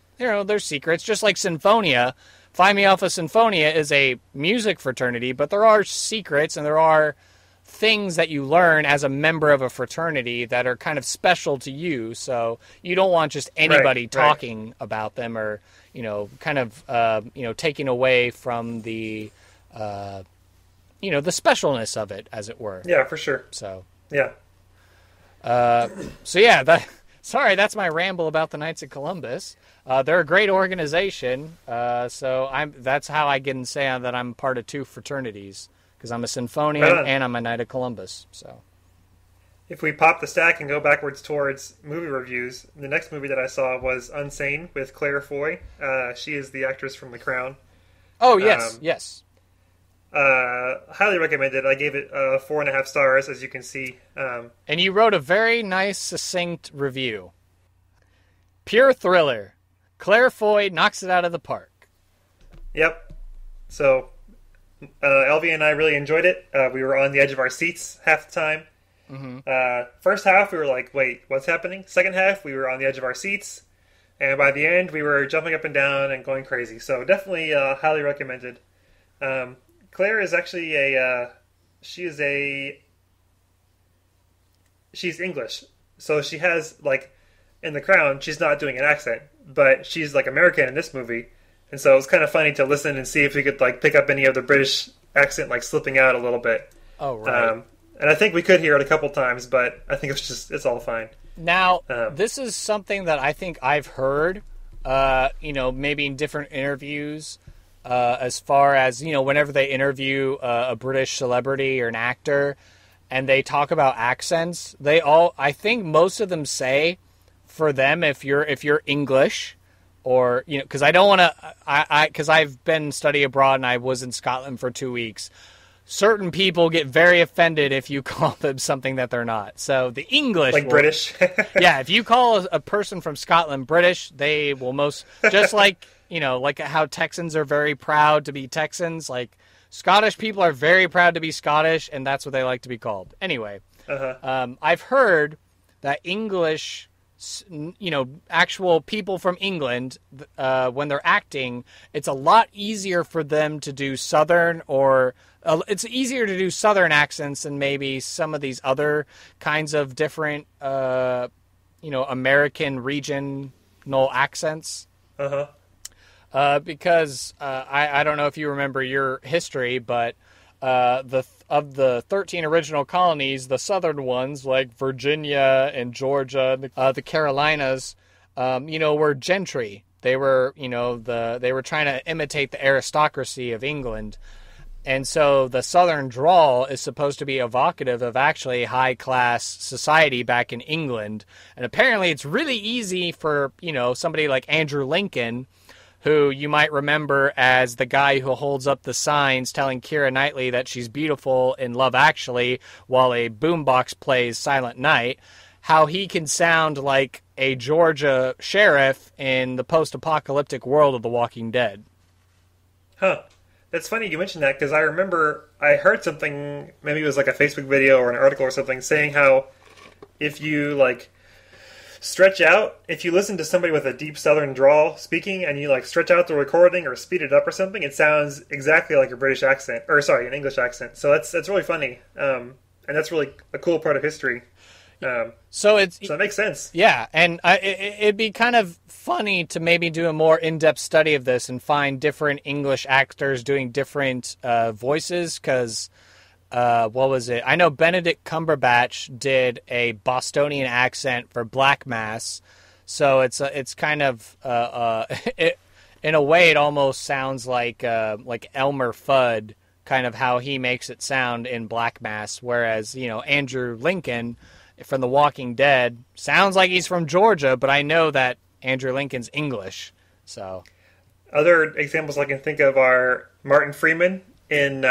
S1: secrets, just like Sinfonia. Phi Mi Alpha Sinfonia is a music fraternity, but there are secrets and there are things that you learn as a member of a fraternity that are kind of special to you. So you don't want just anybody talking about them or, kind of, taking away from the, the specialness of it, as it were.
S2: Yeah, for sure.
S1: So,
S2: yeah.
S1: Sorry, that's my ramble about the Knights of Columbus. They're a great organization. That's how I can say that I'm part of 2 fraternities. Because I'm a Sinfonian and I'm a Knight of Columbus. So,
S2: if we pop the stack and go backwards towards movie reviews, the next movie that I saw was Unsane with Claire Foy. She is the actress from The Crown.
S1: Oh, yes, yes.
S2: Highly recommended. I gave it 4.5 stars, as you can see.
S1: And you wrote a very nice, succinct review. Pure thriller. Claire Foy knocks it out of the park.
S2: Yep. So LV and I really enjoyed it. We were on the edge of our seats half the time. Mm-hmm. First half, we were like, wait, what's happening? Second half, we were on the edge of our seats. And by the end, we were jumping up and down and going crazy. So definitely highly recommended. Claire is actually she is a she's English, so she has like in The Crown she's not doing an accent, but she's like American in this movie, and so it was kind of funny to listen and see if we could like pick up any of the British accent like slipping out a little bit.
S1: Oh, right.
S2: And I think we could hear it a couple times, but I think it's all fine.
S1: Now, this is something that I think I've heard, maybe in different interviews, as far as, whenever they interview a British celebrity or an actor, and they talk about accents, I think most of them say, for them, if you're English, or, because I don't want to, because I've been study abroad and I was in Scotland for 2 weeks. Certain people get very offended if you call them something that they're not. So the English...
S2: Like British?
S1: Yeah, if you call a person from Scotland British, they will most... Just like, like how Texans are very proud to be Texans, like Scottish people are very proud to be Scottish, and that's what they like to be called. Anyway, I've heard that English... actual people from England, when they're acting, it's a lot easier for them to do Southern or... it's easier to do Southern accents than maybe some of these other kinds of different, American regional accents. Because I don't know if you remember your history, but of the 13 original colonies, the southern ones like Virginia and Georgia, the Carolinas, were gentry. They were, they were trying to imitate the aristocracy of England. And so the southern drawl is supposed to be evocative of actually high-class society back in England. And apparently it's really easy for, somebody like Andrew Lincoln, who you might remember as the guy who holds up the signs telling Keira Knightley that she's beautiful in Love Actually while a boombox plays Silent Night, how he can sound like a Georgia sheriff in the post-apocalyptic world of The Walking Dead.
S2: Huh. That's funny you mentioned that, because I remember I heard something, maybe it was like a Facebook video or an article or something, saying how if you, like, stretch out, if you listen to somebody with a deep southern drawl speaking and you, like, stretch out the recording or speed it up or something, it sounds exactly like a British accent, or sorry, an English accent. So that's really funny. And that's really a cool part of history. So it makes sense.
S1: Yeah, and it'd be kind of funny to maybe do a more in-depth study of this and find different English actors doing different voices, because what was it? I know Benedict Cumberbatch did a Bostonian accent for Black Mass, so it's kind of in a way it almost sounds like Elmer Fudd, kind of how he makes it sound in Black Mass, whereas Andrew Lincoln from The Walking Dead sounds like he's from Georgia, but I know that Andrew Lincoln's English. So,
S2: other examples I can think of are Martin Freeman in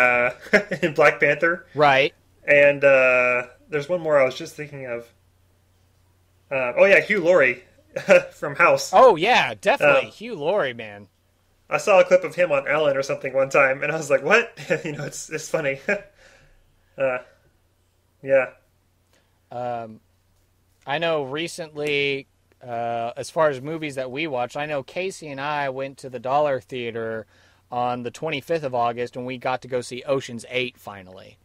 S2: in Black Panther,
S1: right?
S2: And there's one more I was just thinking of. Hugh Laurie from House.
S1: Oh yeah, definitely Hugh Laurie, man.
S2: I saw a clip of him on Ellen or something one time, and I was like, "What?" It's funny. Yeah.
S1: I know recently, as far as movies that we watched, I know Casey and I went to the Dollar Theater on the 25th of August, and we got to go see Ocean's 8 finally.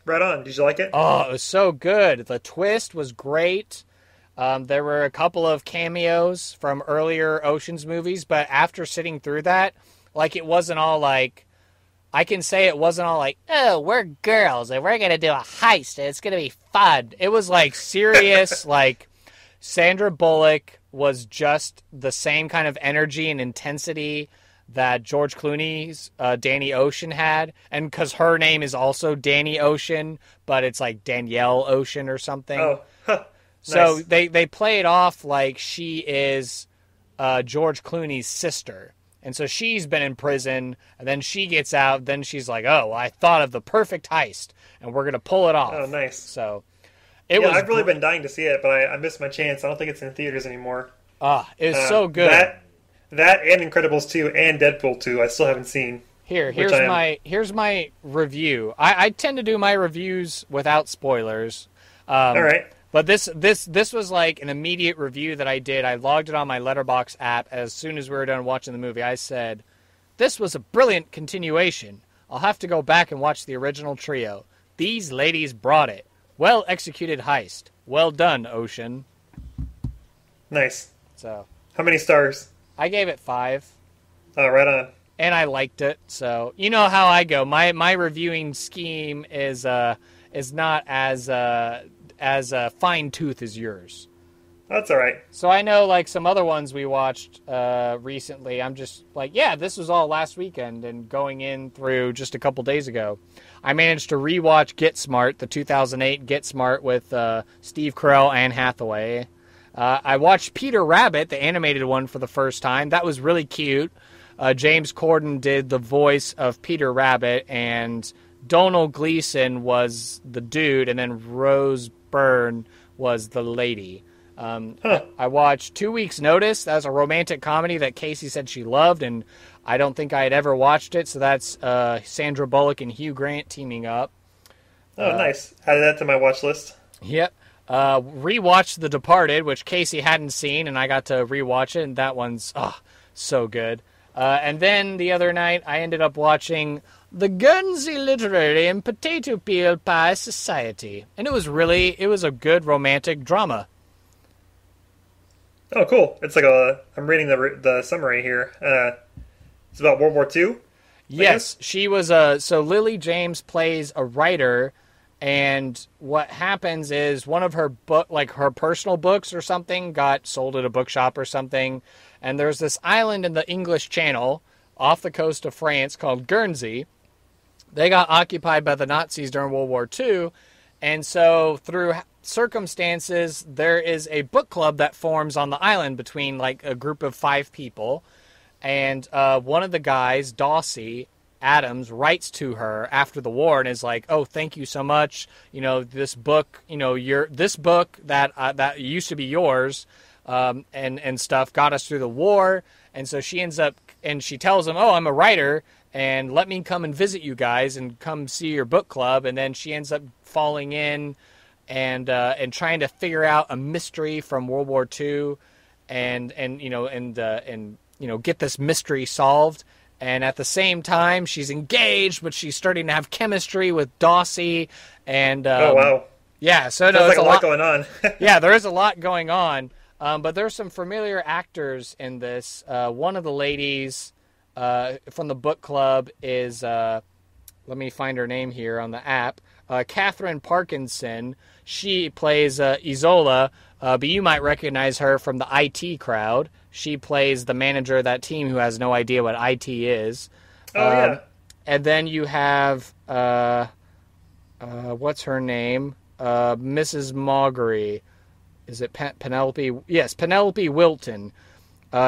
S2: Right on. Did you like it?
S1: Oh, it was so good. The twist was great. There were a couple of cameos from earlier Ocean's movies, but after sitting through that, like, it wasn't all like, I can say it wasn't all like, oh, we're girls and we're going to do a heist and it's going to be fun. It was like serious, like Sandra Bullock was just the same kind of energy and intensity that George Clooney's Danny Ocean had. And because her name is also Danny Ocean, but it's like Danielle Ocean or something.
S2: Oh, huh.
S1: So
S2: Nice.
S1: they play it off like she is George Clooney's sister. And so she's been in prison, and then she gets out, then she's like, oh, I thought of the perfect heist, and we're going to pull it off.
S2: Oh, nice.
S1: So
S2: I've really been dying to see it, but I missed my chance. I don't think it's in theaters anymore.
S1: It was so good.
S2: That and Incredibles 2 and Deadpool 2 I still haven't seen.
S1: Here's my review. I tend to do my reviews without spoilers.
S2: All right.
S1: But this was like an immediate review that I did. I logged it on my Letterboxd app as soon as we were done watching the movie. I said, this was a brilliant continuation I'll have to go back and watch the original trio. These ladies brought it. Well executed heist. Well done, Ocean.
S2: Nice.
S1: So,
S2: how many stars?
S1: I gave it 5.
S2: Oh, right on.
S1: And I liked it. So, you know how I go. My reviewing scheme is not as fine tooth as yours.
S2: That's all right.
S1: So I know, like, some other ones we watched recently, I'm just like, yeah, this was all last weekend, and going in through just a couple days ago. I managed to rewatch Get Smart, the 2008 Get Smart with Steve Carell, Anne Hathaway. I watched Peter Rabbit, the animated one, for the first time. That was really cute. James Corden did the voice of Peter Rabbit, and Donald Gleason was the dude, and then Rose Byrne was the lady. I watched 2 Weeks Notice. That was a romantic comedy that Casey said she loved, and I don't think I had ever watched it. So that's Sandra Bullock and Hugh Grant teaming up.
S2: Oh, nice. Added that to my watch list.
S1: Yep. Rewatched The Departed, which Casey hadn't seen, and I got to rewatch it, and that one's so good. And then the other night, I ended up watching The Guernsey Literary and Potato Peel Pie Society, and it was a good romantic drama.
S2: Oh, cool. It's like I'm reading the summary here. It's about World War II?
S1: Yes, she was so Lily James plays a writer, and what happens is one of her her personal books or something got sold at a bookshop or something, and there's this island in the English Channel off the coast of France called Guernsey. They got occupied by the Nazis during World War II, and so through circumstances, there is a book club that forms on the island between like a group of 5 people, and one of the guys, Dawsey Adams, writes to her after the war and is like, "Oh, thank you so much. You know, this book, this book that used to be yours, and stuff got us through the war." And so she ends up and she tells him, "Oh, I'm a writer, and let me come and visit you guys and come see your book club." And then she ends up falling in and trying to figure out a mystery from World War II, and get this mystery solved. And at the same time, she's engaged, but she's starting to have chemistry with Dawsey. And
S2: oh wow,
S1: yeah, so
S2: there's like a lot going on.
S1: Yeah, there is a lot going on. But there's some familiar actors in this. One of the ladies from the book club is, let me find her name here on the app, Catherine Parkinson. She plays Isola, but you might recognize her from the IT Crowd. She plays the manager of that team who has no idea what IT is.
S2: Oh, yeah.
S1: And then you have, what's her name? Mrs. Maugery. Is it Penelope? Yes, Penelope Wilton.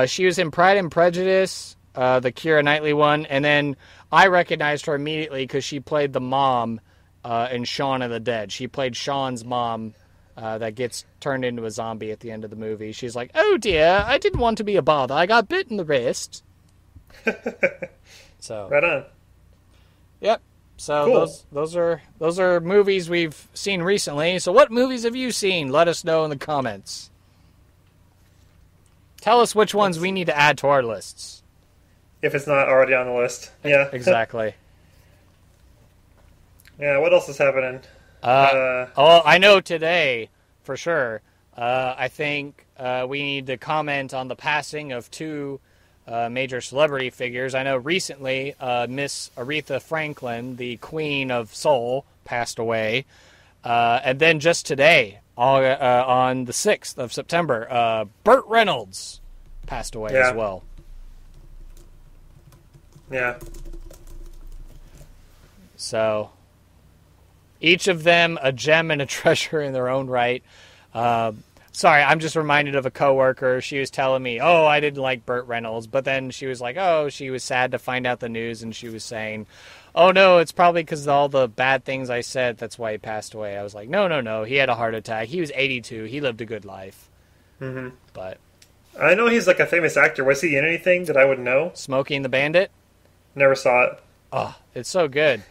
S1: She was in Pride and Prejudice, the Keira Knightley one, and then I recognized her immediately because she played the mom in Shaun of the Dead. She played Shaun's mom that gets turned into a zombie at the end of the movie. She's like, "Oh dear, I didn't want to be a bother. I got bit in the wrist." So
S2: right on.
S1: Yep. So
S2: cool.
S1: those are movies we've seen recently. So what movies have you seen? Let us know in the comments. Tell us which ones we need to add to our lists.
S2: If it's not already on the list. Yeah.
S1: Exactly.
S2: Yeah, what else is happening?
S1: I know today, for sure. I think we need to comment on the passing of 2 major celebrity figures. I know recently Miss Aretha Franklin, the Queen of Soul, passed away. And then just today, on the 6th of September, Burt Reynolds passed away as well.
S2: Yeah.
S1: So each of them a gem and a treasure in their own right. Sorry, I'm just reminded of a coworker. She was telling me, "Oh, I didn't like Burt Reynolds," but then she was like, "Oh, she was sad to find out the news," and she was saying, "Oh no, it's probably because of all the bad things I said. That's why he passed away." I was like, "No, he had a heart attack. He was 82. He lived a good life."
S2: Mm-hmm.
S1: But
S2: I know he's like a famous actor. Was he in anything that I would know?
S1: Smoking the Bandit.
S2: Never saw it.
S1: Oh, it's so good.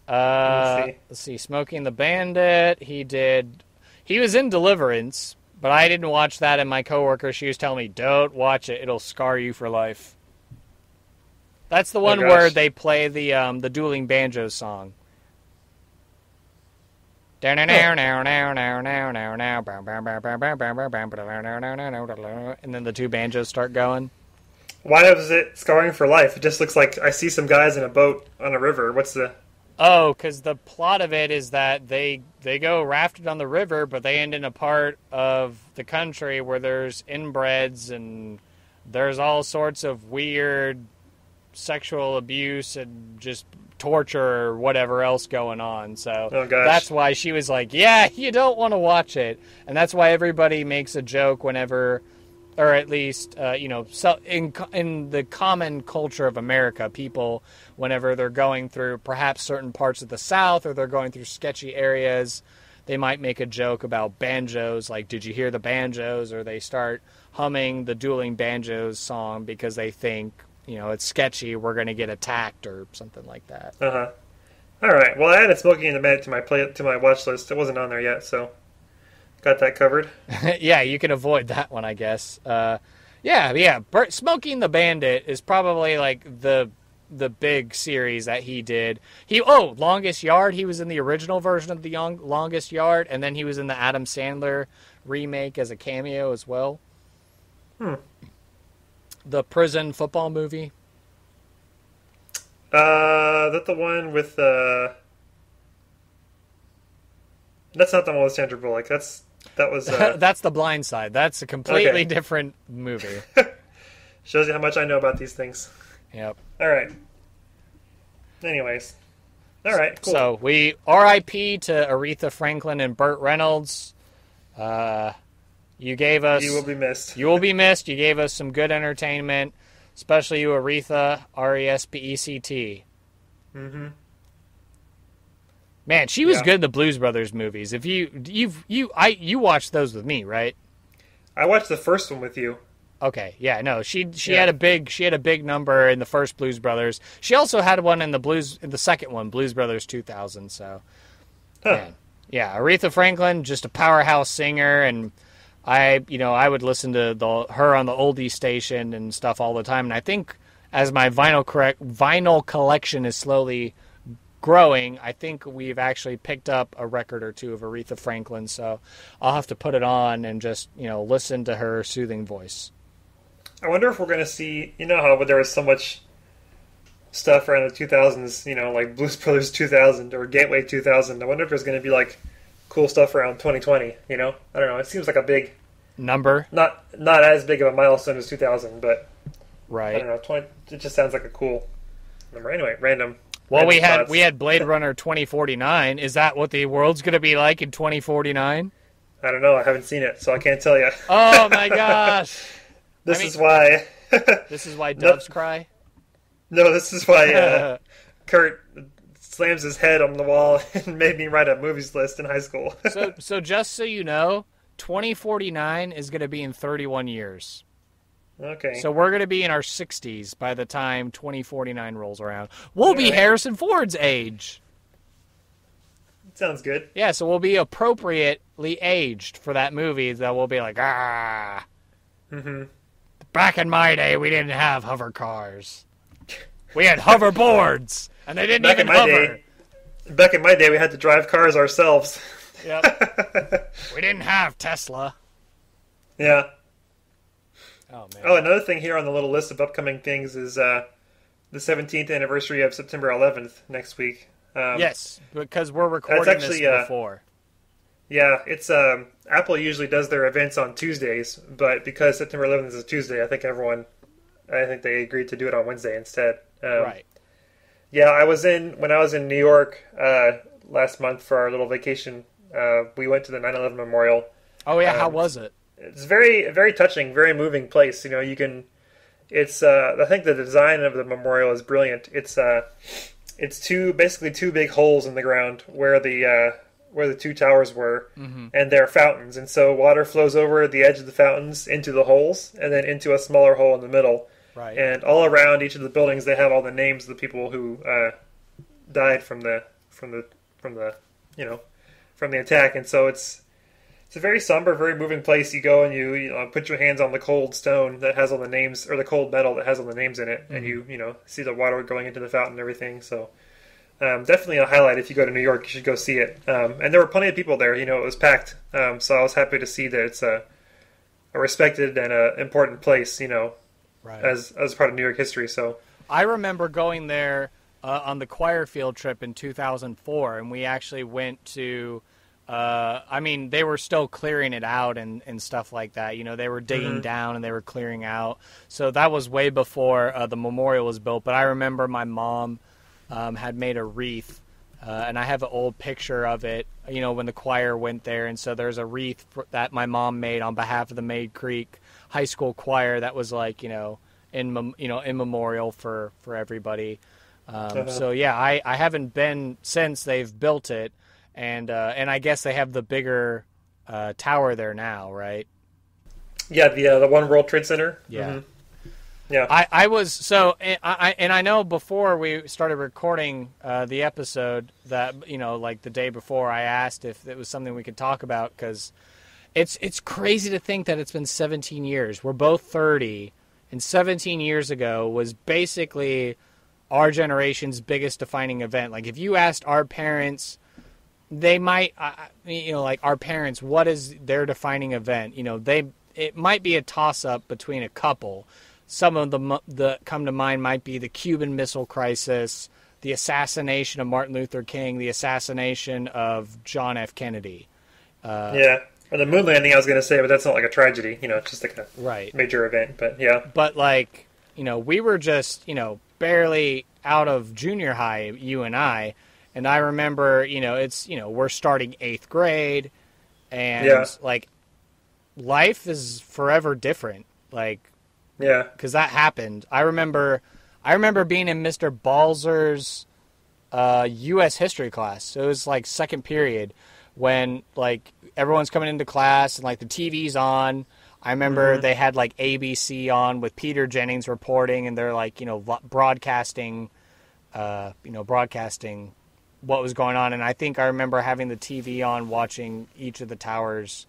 S1: Let's see. Smoking the Bandit. He was in Deliverance, but I didn't watch that, and my coworker, she was telling me, "Don't watch it. It'll scar you for life." That's the one where they play the dueling banjo song. And then the two banjos start going.
S2: Why was it Scarring for Life? It just looks like I see some guys in a boat on a river. What's the...
S1: Oh, because the plot of it is that they go rafted on the river, but they end in a part of the country where there's inbreds and there's all sorts of weird sexual abuse and just torture or whatever else going on. So that's why she was like, yeah, you don't want to watch it. And that's why everybody makes a joke whenever... or at least, so in the common culture of America, people, whenever they're going through perhaps certain parts of the South or they're going through sketchy areas, they might make a joke about banjos, like, did you hear the banjos? Or they start humming the dueling banjos song because they think, it's sketchy, we're going to get attacked or something like that.
S2: Uh-huh. All right. Well, I added Smoking in the Bandit to my watch list. It wasn't on there yet, so... got that covered.
S1: Yeah, you can avoid that one, I guess. Smoking the Bandit is probably like the big series that he did. Longest Yard. He was in the original version of the Longest Yard, and then he was in the Adam Sandler remake as a cameo as well. The prison football movie.
S2: That the one with that's not the one with Sandra Bullock. That was...
S1: That's The Blind Side. That's a completely different movie.
S2: Shows you how much I know about these things.
S1: Yep.
S2: All right. Anyways. All right, cool.
S1: So we RIP to Aretha Franklin and Burt Reynolds. You gave us...
S2: You will be missed.
S1: You will be missed. You gave us some good entertainment, especially you, Aretha, RESPECT.
S2: Mm-hmm.
S1: Man, she was good in the Blues Brothers movies. If you watched those with me, right?
S2: I watched the first one with you.
S1: Okay, yeah, no, she had a big number in the first Blues Brothers. She also had one in the second one, Blues Brothers 2000. So, man, yeah, Aretha Franklin, just a powerhouse singer, and I would listen to her on the oldie station and stuff all the time. And I think as my vinyl collection is slowly growing, I think we've actually picked up a record or two of Aretha Franklin, so I'll have to put it on and just, listen to her soothing voice.
S2: I wonder if we're going to see, how there was so much stuff around the 2000s, like Blues Brothers 2000 or Gateway 2000. I wonder if there's going to be, like, cool stuff around 2020, I don't know. It seems like a big...
S1: number?
S2: Not as big of a milestone as 2000, but...
S1: right.
S2: I don't know. It just sounds like a cool number. Anyway, random...
S1: Well, we had Blade Runner 2049. Is that what the world's going to be like in 2049?
S2: I don't know. I haven't seen it, so I can't tell you.
S1: Oh my gosh!
S2: This is why.
S1: This is why doves cry.
S2: No, this is why Kurt slams his head on the wall and made me write a movies list in high school.
S1: So just so you know, 2049 is going to be in 31 years.
S2: Okay.
S1: So we're going to be in our 60s by the time 2049 rolls around. We'll be Harrison Ford's age.
S2: Sounds good.
S1: Yeah, so we'll be appropriately aged for that movie. That we'll be like,
S2: Mm-hmm.
S1: Back in my day, we didn't have hover cars. We had hoverboards, and they didn't even hover.
S2: Back in my day, we had to drive cars ourselves.
S1: Yep. We didn't have Tesla.
S2: Yeah.
S1: Oh, man.
S2: Oh, another thing here on the little list of upcoming things is the 17th anniversary of September 11th next week.
S1: Yes, because we're recording this before.
S2: Yeah, it's Apple usually does their events on Tuesdays, but because September 11th is a Tuesday, I think they agreed to do it on Wednesday instead.
S1: Right.
S2: Yeah, when I was in New York last month for our little vacation, we went to the 9/11 memorial.
S1: Oh yeah, how was it?
S2: It's very, very touching, very moving place. I think the design of the memorial is brilliant. It's basically two big holes in the ground where the two towers were, and they're fountains, and so water flows over the edge of the fountains into the holes, and then into a smaller hole in the middle.
S1: Right.
S2: And all around each of the buildings, they have all the names of the people who died from the attack, and so it's It's a very somber, very moving place. You go and you know, put your hands on the cold stone that has all the names, or the cold metal that has all the names in it, and you know see the water going into the fountain and everything. So definitely a highlight if you go to New York. You should go see it. And there were plenty of people there. You know, it was packed. So I was happy to see that it's a respected and a important place. You know,
S1: Right.
S2: as part of New York history. So
S1: I remember going there on the choir field trip in 2004, and we actually went to. I mean, they were still clearing it out and stuff like that. You know, they were digging down and they were clearing out. So that was way before the memorial was built. But I remember my mom had made a wreath, and I have an old picture of it, you know, when the choir went there. And so there's a wreath that my mom made on behalf of the Maid Creek High School choir that was like, in memorial for everybody. So, yeah, I haven't been since they've built it. And I guess they have the bigger tower there now, right?
S2: yeah, the One World Trade Center.
S1: Yeah.
S2: Yeah.
S1: I was so I know before we started recording the episode that like the day before I asked if it was something we could talk about because it's crazy to think that it's been 17 years. We're both 30, and 17 years ago was basically our generation's biggest defining event. Like if you asked our parents. They might, like our parents, what is their defining event? It might be a toss-up between a couple. Some of them that come to mind might be the Cuban Missile Crisis, the assassination of Martin Luther King, the assassination of John F. Kennedy.
S2: Yeah, or the moon landing I was going to say, but that's not like a tragedy. It's just like a major event, but yeah.
S1: But we were just, barely out of junior high, you and I. And I remember, we're starting 8th grade, and life is forever different. Because that happened. I remember being in Mr. Balzer's U.S. history class. So it was second period when everyone's coming into class and the TV's on. I remember they had ABC on with Peter Jennings reporting, and they're broadcasting what was going on. And I think I remember having the TV on watching each of the towers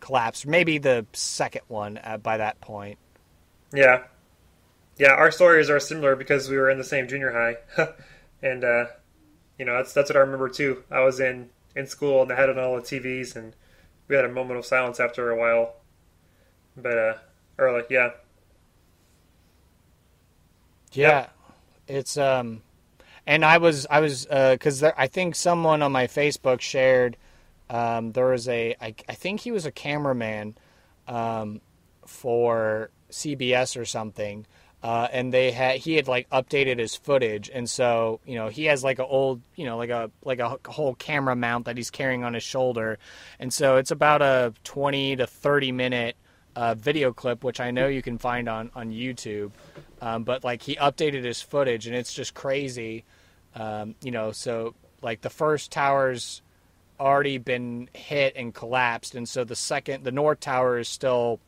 S1: collapse, maybe the second one by that point.
S2: Yeah, our stories are similar because we were in the same junior high. And that's what I remember too. I was in school and they had it on all the TVs, and we had a moment of silence after a while, but
S1: it's and I was because I think someone on my Facebook shared there was I think he was a cameraman for CBS or something, and he had updated his footage, and so he has an old like a whole camera mount that he's carrying on his shoulder, and so it's about a 20 to 30 minute video clip, which I know you can find on YouTube, but he updated his footage, and it's just crazy. So the first tower's already been hit and collapsed, and so the north tower is still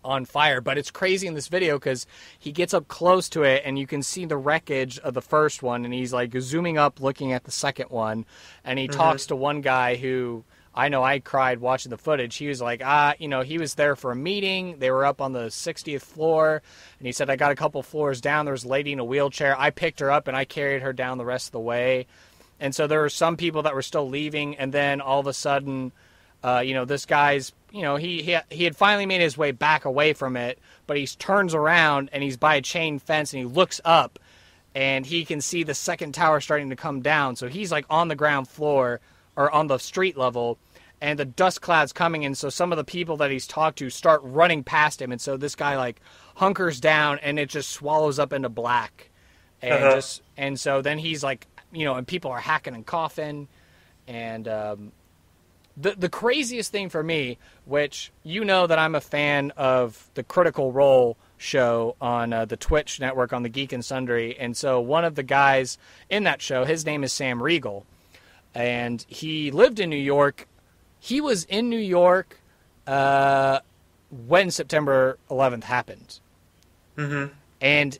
S1: on fire. But it's crazy in this video because he gets up close to it and you can see the wreckage of the first one, and he's zooming up looking at the second one, and he talks to one guy who I know I cried watching the footage. He was he was there for a meeting. They were up on the 60th floor, and he said, I got a couple floors down. There was a lady in a wheelchair. I picked her up, and I carried her down the rest of the way. And so there were some people that were still leaving, and then all of a sudden, this guy's, he had finally made his way back away from it, but he turns around, and he's by a chain fence, and he looks up, and he can see the second tower starting to come down. So he's on the ground floor, or on the street level, and the dust cloud's coming in, so some of the people that he's talked to start running past him, and so this guy hunkers down, and it just swallows up into black, and and so then he's and people are hacking and coughing, and the craziest thing for me, which that I'm a fan of the Critical Role show on the Twitch network on the Geek and Sundry, and so one of the guys in that show, his name is Sam Riegel, and he lived in New York. He was in New York when September 11th happened. Mm-hmm. And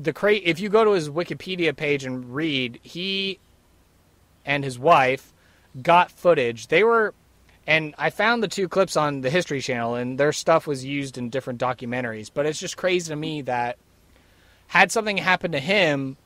S1: if you go to his Wikipedia page and read, he and his wife got footage. They were And I found the 2 clips on the History Channel, and their stuff was used in different documentaries. But it's just crazy to me that had something happened to him,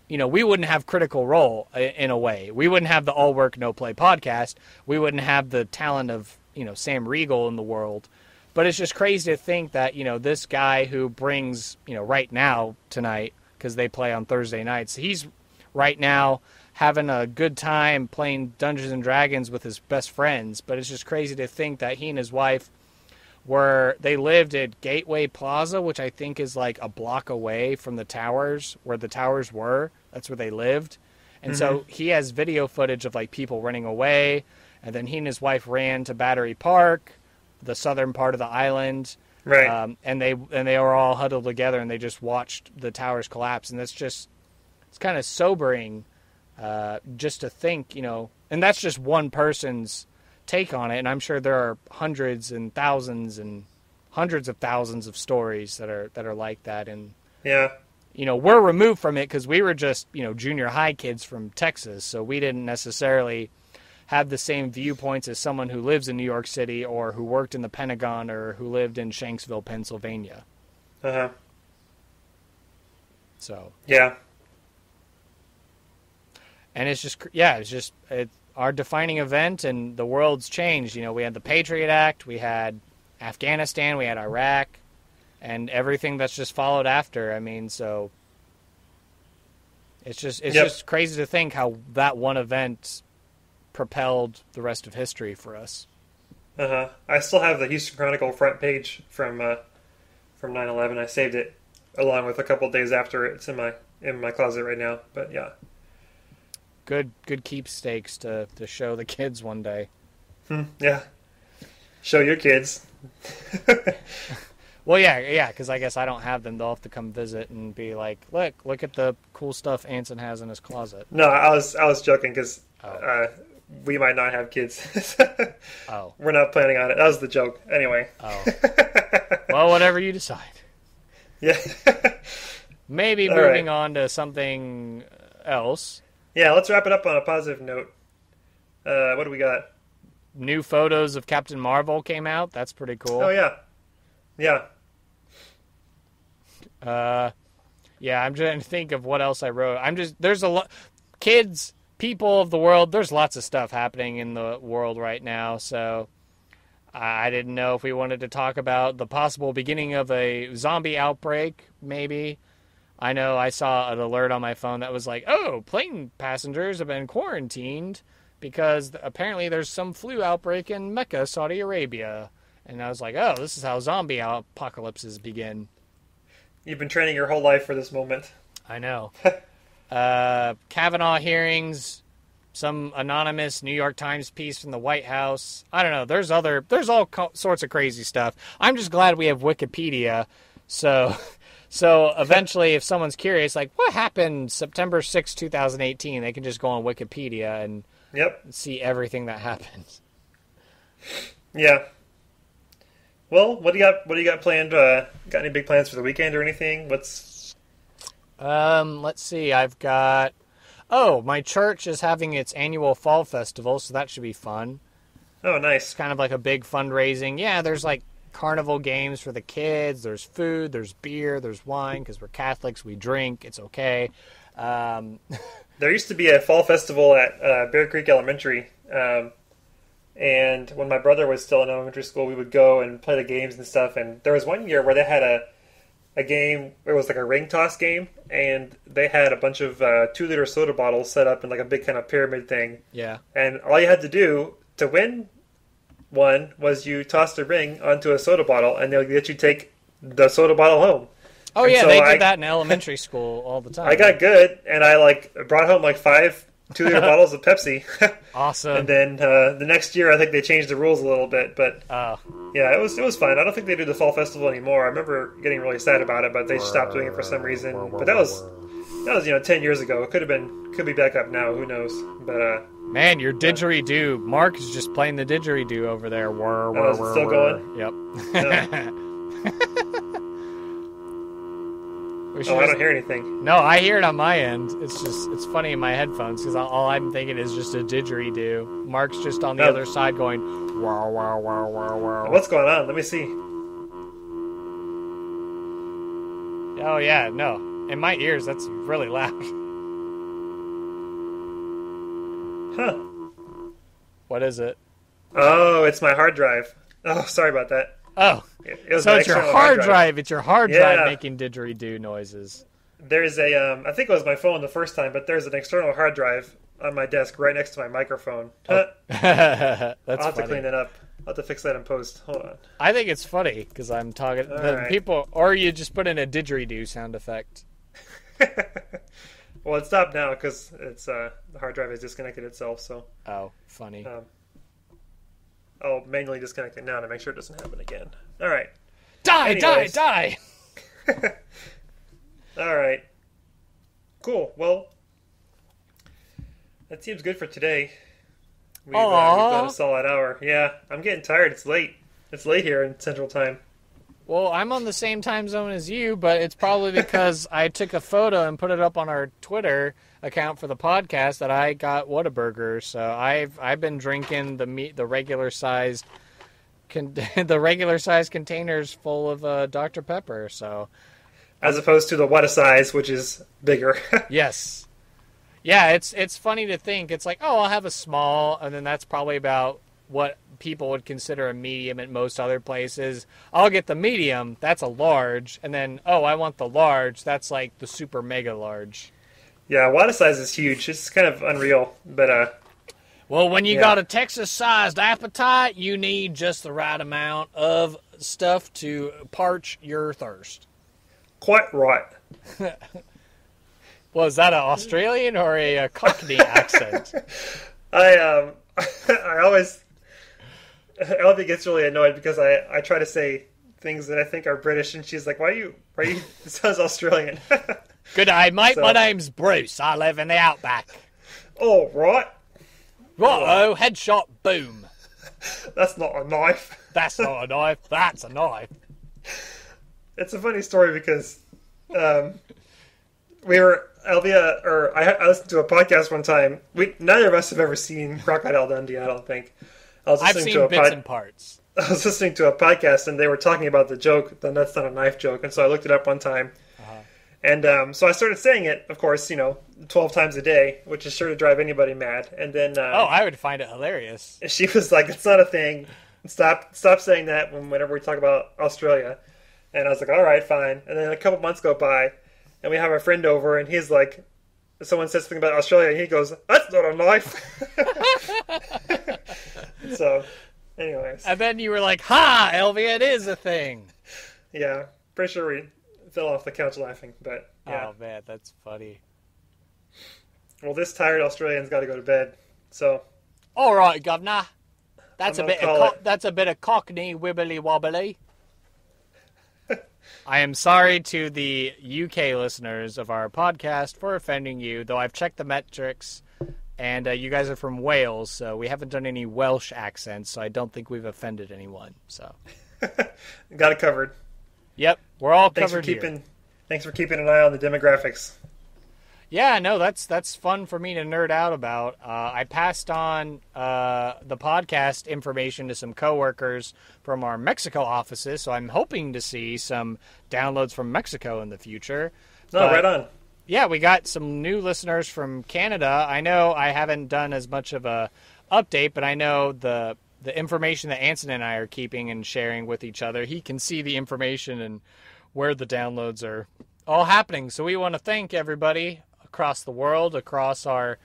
S1: we wouldn't have Critical Role in a way. We wouldn't have the All Work, No Play podcast. We wouldn't have the talent of, Sam Riegel in the world. But it's just crazy to think that, this guy who brings, right now tonight, because they play on Thursday nights, he's right now having a good time playing Dungeons and Dragons with his best friends. But it's just crazy to think that he and his wife they lived at Gateway Plaza, which I think is like a block away from the towers, where the towers were. That's where they lived. And so he has video footage of like people running away. And then he and his wife ran to Battery Park, the southern part of the island.
S2: Right.
S1: And they were all huddled together, and they just watched the towers collapse. And it's kind of sobering, just to think, and that's just one person's take on it. And I'm sure there are hundreds and thousands and hundreds of thousands of stories that are like that. And
S2: yeah,
S1: we're removed from it because we were just, junior high kids from Texas. So we didn't necessarily have the same viewpoints as someone who lives in New York City or who worked in the Pentagon or who lived in Shanksville, Pennsylvania.
S2: Uh-huh.
S1: So.
S2: Yeah.
S1: And it's our defining event, and the world's changed. We had the Patriot Act, we had Afghanistan, we had Iraq, and everything that's just followed after. I mean, so it's just crazy to think how that one event propelled the rest of history for us.
S2: Uh-huh. I still have the Houston Chronicle front page from 9/11. I saved it along with a couple days after it. It's in my closet right now. But yeah.
S1: Good keepsakes to show the kids one day.
S2: Yeah. Show your kids.
S1: Well, yeah, because I guess I don't have them. They'll have to come visit and be like, look at the cool stuff Anson has in his closet.
S2: No, I was joking because we might not have kids.
S1: Oh.
S2: We're not planning on it. That was the joke. Anyway.
S1: Oh. Well, whatever you decide.
S2: Yeah.
S1: Maybe moving on to something else.
S2: Yeah, let's wrap it up on a positive note. What do we got?
S1: New photos of Captain Marvel came out. That's pretty cool.
S2: Oh, yeah. Yeah.
S1: Yeah, I'm trying to think of what else I wrote. There's a lot, kids, people of the world, there's lots of stuff happening in the world right now, so I didn't know if we wanted to talk about the possible beginning of a zombie outbreak, maybe. I know I saw an alert on my phone that was like, plane passengers have been quarantined because apparently there's some flu outbreak in Mecca, Saudi Arabia. And I was like, this is how zombie apocalypses begin.
S2: You've been training your whole life for this moment.
S1: I know. Kavanaugh hearings, some anonymous New York Times piece from the White House. I don't know. There's all sorts of crazy stuff. I'm just glad we have Wikipedia. So eventually, if someone's curious, like, what happened September 6, 2018, they can just go on Wikipedia and see everything that happened.
S2: Yeah. Well, what do you got planned? Got any big plans for the weekend or anything?
S1: Let's see. I've got... my church is having its annual fall festival, so that should be fun.
S2: Oh, nice.
S1: It's kind of like a big fundraising. Yeah, there's like carnival games for the kids. There's food, there's beer, there's wine, because we're Catholics, we drink, it's okay.
S2: There used to be a fall festival at Bear Creek Elementary, and when my brother was still in elementary school, we would go and play the games and stuff, and there was one year where they had a game, it was like a ring toss game, and they had a bunch of 2-liter soda bottles set up in like a big kind of pyramid thing.
S1: Yeah.
S2: And all you had to do to win one was you tossed a ring onto a soda bottle, and they'll let you take the soda bottle home.
S1: Oh, and yeah, so they did that in elementary school all the time.
S2: I got good, and I brought home 5 2-liter bottles of Pepsi.
S1: Awesome.
S2: And then the next year, I think they changed the rules a little bit, but yeah, it was fun. I don't think they do the fall festival anymore. I remember getting really sad about it, but they stopped doing it for some reason. But that was 10 years ago. It could be back up now. Who knows? But
S1: man, your didgeridoo. Mark is just playing the didgeridoo over there.
S2: Is it still going?
S1: Yep.
S2: No. I don't hear anything.
S1: No, I hear it on my end. It's funny in my headphones because all I'm thinking is just a didgeridoo. Mark's just on the other side going, Wow, wow, wow, wow, wow.
S2: What's going on? Let me see.
S1: Oh, yeah, no. In my ears, that's really loud.
S2: Huh.
S1: What is it?
S2: Oh, it's my hard drive. Oh, sorry about that.
S1: Oh,
S2: It was
S1: so
S2: my
S1: it's your
S2: external
S1: hard drive. It's your hard drive
S2: Yeah.
S1: making didgeridoo noises.
S2: There's a, I think it was my phone the first time, but there's an external hard drive on my desk right next to my microphone. Huh.
S1: That's
S2: I'll have
S1: funny.
S2: to clean that up. I'll have to fix that in post. Hold on.
S1: I think it's funny because I'm talking. The
S2: right.
S1: people, or you just put in a didgeridoo sound effect.
S2: Well, it stopped now because it's the hard drive has disconnected itself. So
S1: Oh, funny.
S2: I'll manually disconnect it now to make sure it doesn't happen again. All right.
S1: Die,
S2: anyways.
S1: die, die!
S2: All right. Cool. Well, that seems good for today. We've done a solid hour. Yeah, I'm getting tired. It's late. It's late here in Central Time.
S1: Well, I'm on the same time zone as you, but it's probably because I took a photo and put it up on our Twitter account for the podcast that I got Whataburger. So I've been drinking the regular sized containers full of Dr. Pepper. So
S2: As opposed to the what a size, which is bigger.
S1: yes, yeah, it's funny to think it's like, oh, I'll have a small, and then that's probably about what people would consider a medium at most other places. I'll get the medium, that's a large, and then, oh, I want the large, that's like the super mega large.
S2: Yeah, what a size is huge. It's kind of unreal, but
S1: Well, when you
S2: Yeah.
S1: got a Texas-sized appetite, you need just the right amount of stuff to parch your thirst.
S2: quite right.
S1: Was that an Australian or a Cockney accent?
S2: I always Elvie gets really annoyed because I try to say things that I think are British, and she's like, "Why are you? It sounds Australian."
S1: Good day, mate.
S2: So-
S1: My name's Bruce. I live in the outback.
S2: Oh, right.
S1: Righto, headshot, boom.
S2: That's not a knife.
S1: That's not a knife. That's a knife.
S2: It's a funny story because we were Elvia, or I listened to a podcast one time. Neither of us have ever seen Crocodile Dundee. I don't think. I was
S1: I've
S2: listening
S1: seen
S2: to
S1: bits and parts.
S2: I was listening to a podcast and they were talking about the joke, the "that's not a knife" joke, and so I looked it up one time. And so I started saying it, of course, 12 times a day, which is sure to drive anybody mad. And then
S1: I would find it hilarious.
S2: she was like, "It's not a thing. Stop saying that whenever we talk about Australia." And I was like, "All right, fine." And then a couple months go by, and we have our friend over, and he's like, someone says something about Australia, and he goes, "That's not a knife." So, anyways.
S1: And then you were like, ha, Elvia, it is a thing.
S2: Yeah, pretty sure we fell off the couch laughing, but yeah.
S1: Oh, man, that's funny.
S2: Well, this tired Australian's got to go to bed, so
S1: All right, governor. That's
S2: I'm
S1: a bit
S2: gonna
S1: of
S2: call it.
S1: that's a bit of Cockney wibbly wobbly. I am sorry to the UK listeners of our podcast for offending you, though I've checked the metrics, and you guys are from Wales, so we haven't done any Welsh accents, so I don't think we've offended anyone. So,
S2: got it covered.
S1: yep, we're all
S2: Thanks for
S1: covered here.
S2: Thanks for keeping an eye on the demographics.
S1: Yeah, no, that's fun for me to nerd out about. I passed on the podcast information to some coworkers from our Mexico offices, so I'm hoping to see some downloads from Mexico in the future.
S2: No,
S1: But,
S2: right on.
S1: yeah, we got some new listeners from Canada. I know I haven't done as much of a update, but I know the information that Anson and I are keeping and sharing with each other, he can see the information and where the downloads are all happening. So we want to thank everybody across the world, across our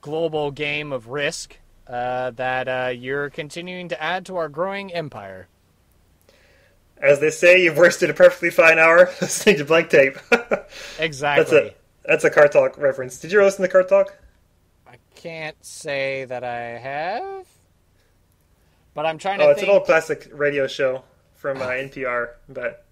S1: global game of Risk, that you're continuing to add to our growing empire.
S2: As they say, you've wasted a perfectly fine hour listening to Blank Tape.
S1: Exactly.
S2: That's a Car Talk reference. Did you listen to Car Talk?
S1: I can't say that I have, but I'm trying to
S2: Oh,
S1: think.
S2: it's an old classic radio show from NPR, but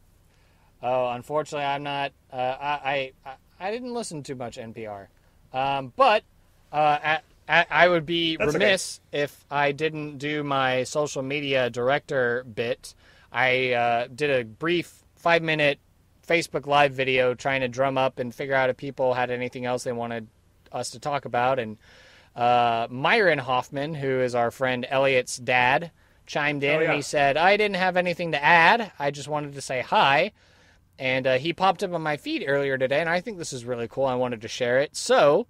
S1: Oh, unfortunately, I'm not. I didn't listen to much NPR, but I would be
S2: That's
S1: remiss if I didn't do my social media director bit. I did a brief 5-minute Facebook Live video trying to drum up and figure out if people had anything else they wanted us to talk about. And Myron Hoffman, who is our friend Elliot's dad, chimed in,
S2: Oh, yeah.
S1: and he said, I didn't have anything to add. I just wanted to say hi. And he popped up on my feed earlier today, and I think this is really cool. I wanted to share it. So,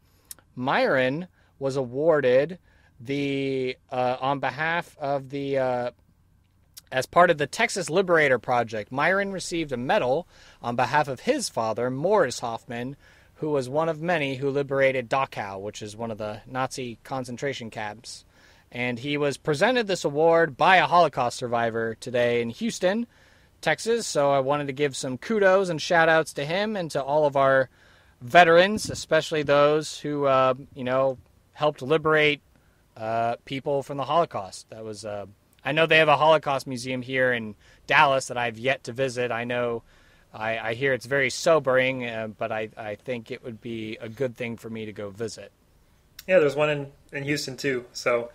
S1: Myron was awarded on behalf of as part of the Texas Liberator Project, Myron received a medal on behalf of his father, Morris Hoffman, who was one of many who liberated Dachau, which is one of the Nazi concentration camps. And he was presented this award by a Holocaust survivor today in Houston, Texas. So I wanted to give some kudos and shout-outs to him and to all of our veterans, especially those who, helped liberate people from the Holocaust. That was... I know they have a Holocaust museum here in Dallas that I've yet to visit. I know, I hear it's very sobering, but I think it would be a good thing for me to go visit.
S2: Yeah, there's one in Houston too. So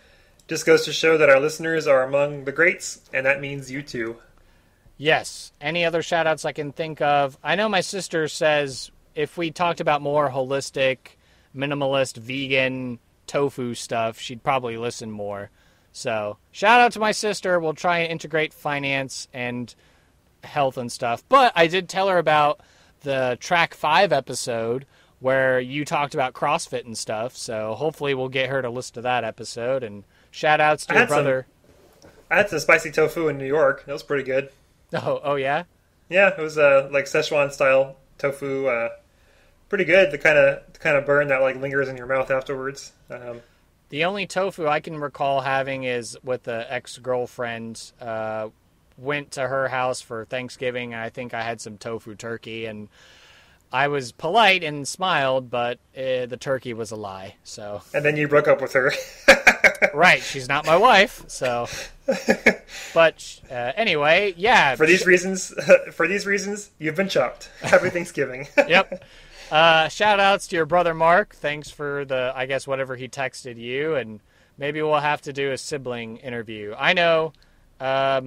S2: just goes to show that our listeners are among the greats, and that means you too.
S1: Yes. Any other shout-outs I can think of? I know my sister says if we talked about more holistic, minimalist, vegan, tofu stuff, she'd probably listen more. So, shout out to my sister. We'll try and integrate finance and health and stuff. But I did tell her about the Track 5 episode where you talked about CrossFit and stuff. So, hopefully we'll get her to listen to that episode. And shout outs to your brother.
S2: I had some spicy tofu in New York. That was pretty good.
S1: Oh yeah?
S2: Yeah, it was like Szechuan style tofu. Pretty good. The kind of burn that like lingers in your mouth afterwards.
S1: The only tofu I can recall having is with an ex-girlfriend. Went to her house for Thanksgiving, and I think I had some tofu turkey, and I was polite and smiled, but the turkey was a lie. So. And
S2: then you broke up with her.
S1: Right, she's not my wife, so. But anyway, yeah.
S2: For these reasons, you've been chopped. Happy Thanksgiving.
S1: Yep. Shout outs to your brother Mark. Thanks for whatever he texted you, and maybe we'll have to do a sibling interview. I know, I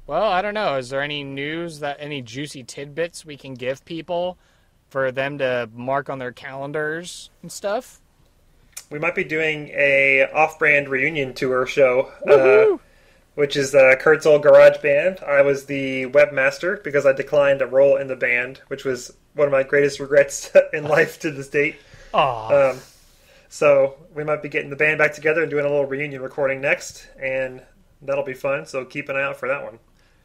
S1: don't know. Is there any news any juicy tidbits we can give people for them to mark on their calendars and stuff?
S2: We might be doing a off-brand reunion tour show, which is Kurt's old garage band. I was the webmaster because I declined a role in the band, which was one of my greatest regrets in life to this date. So we might be getting the band back together and doing a little reunion recording next, and that'll be fun. So keep an eye out for that one.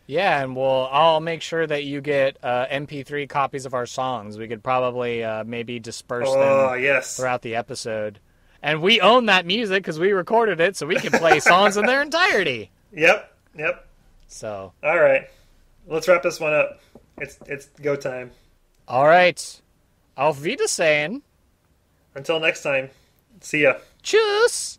S1: Yeah, and I'll make sure that you get MP3 copies of our songs. We could probably maybe disperse them throughout the episode. And we own that music because we recorded it, so we can play songs in their entirety.
S2: Yep.
S1: So.
S2: All right. Let's wrap this one up. It's go time.
S1: All right. Auf Wiedersehen.
S2: Until next time. See ya.
S1: Tschüss.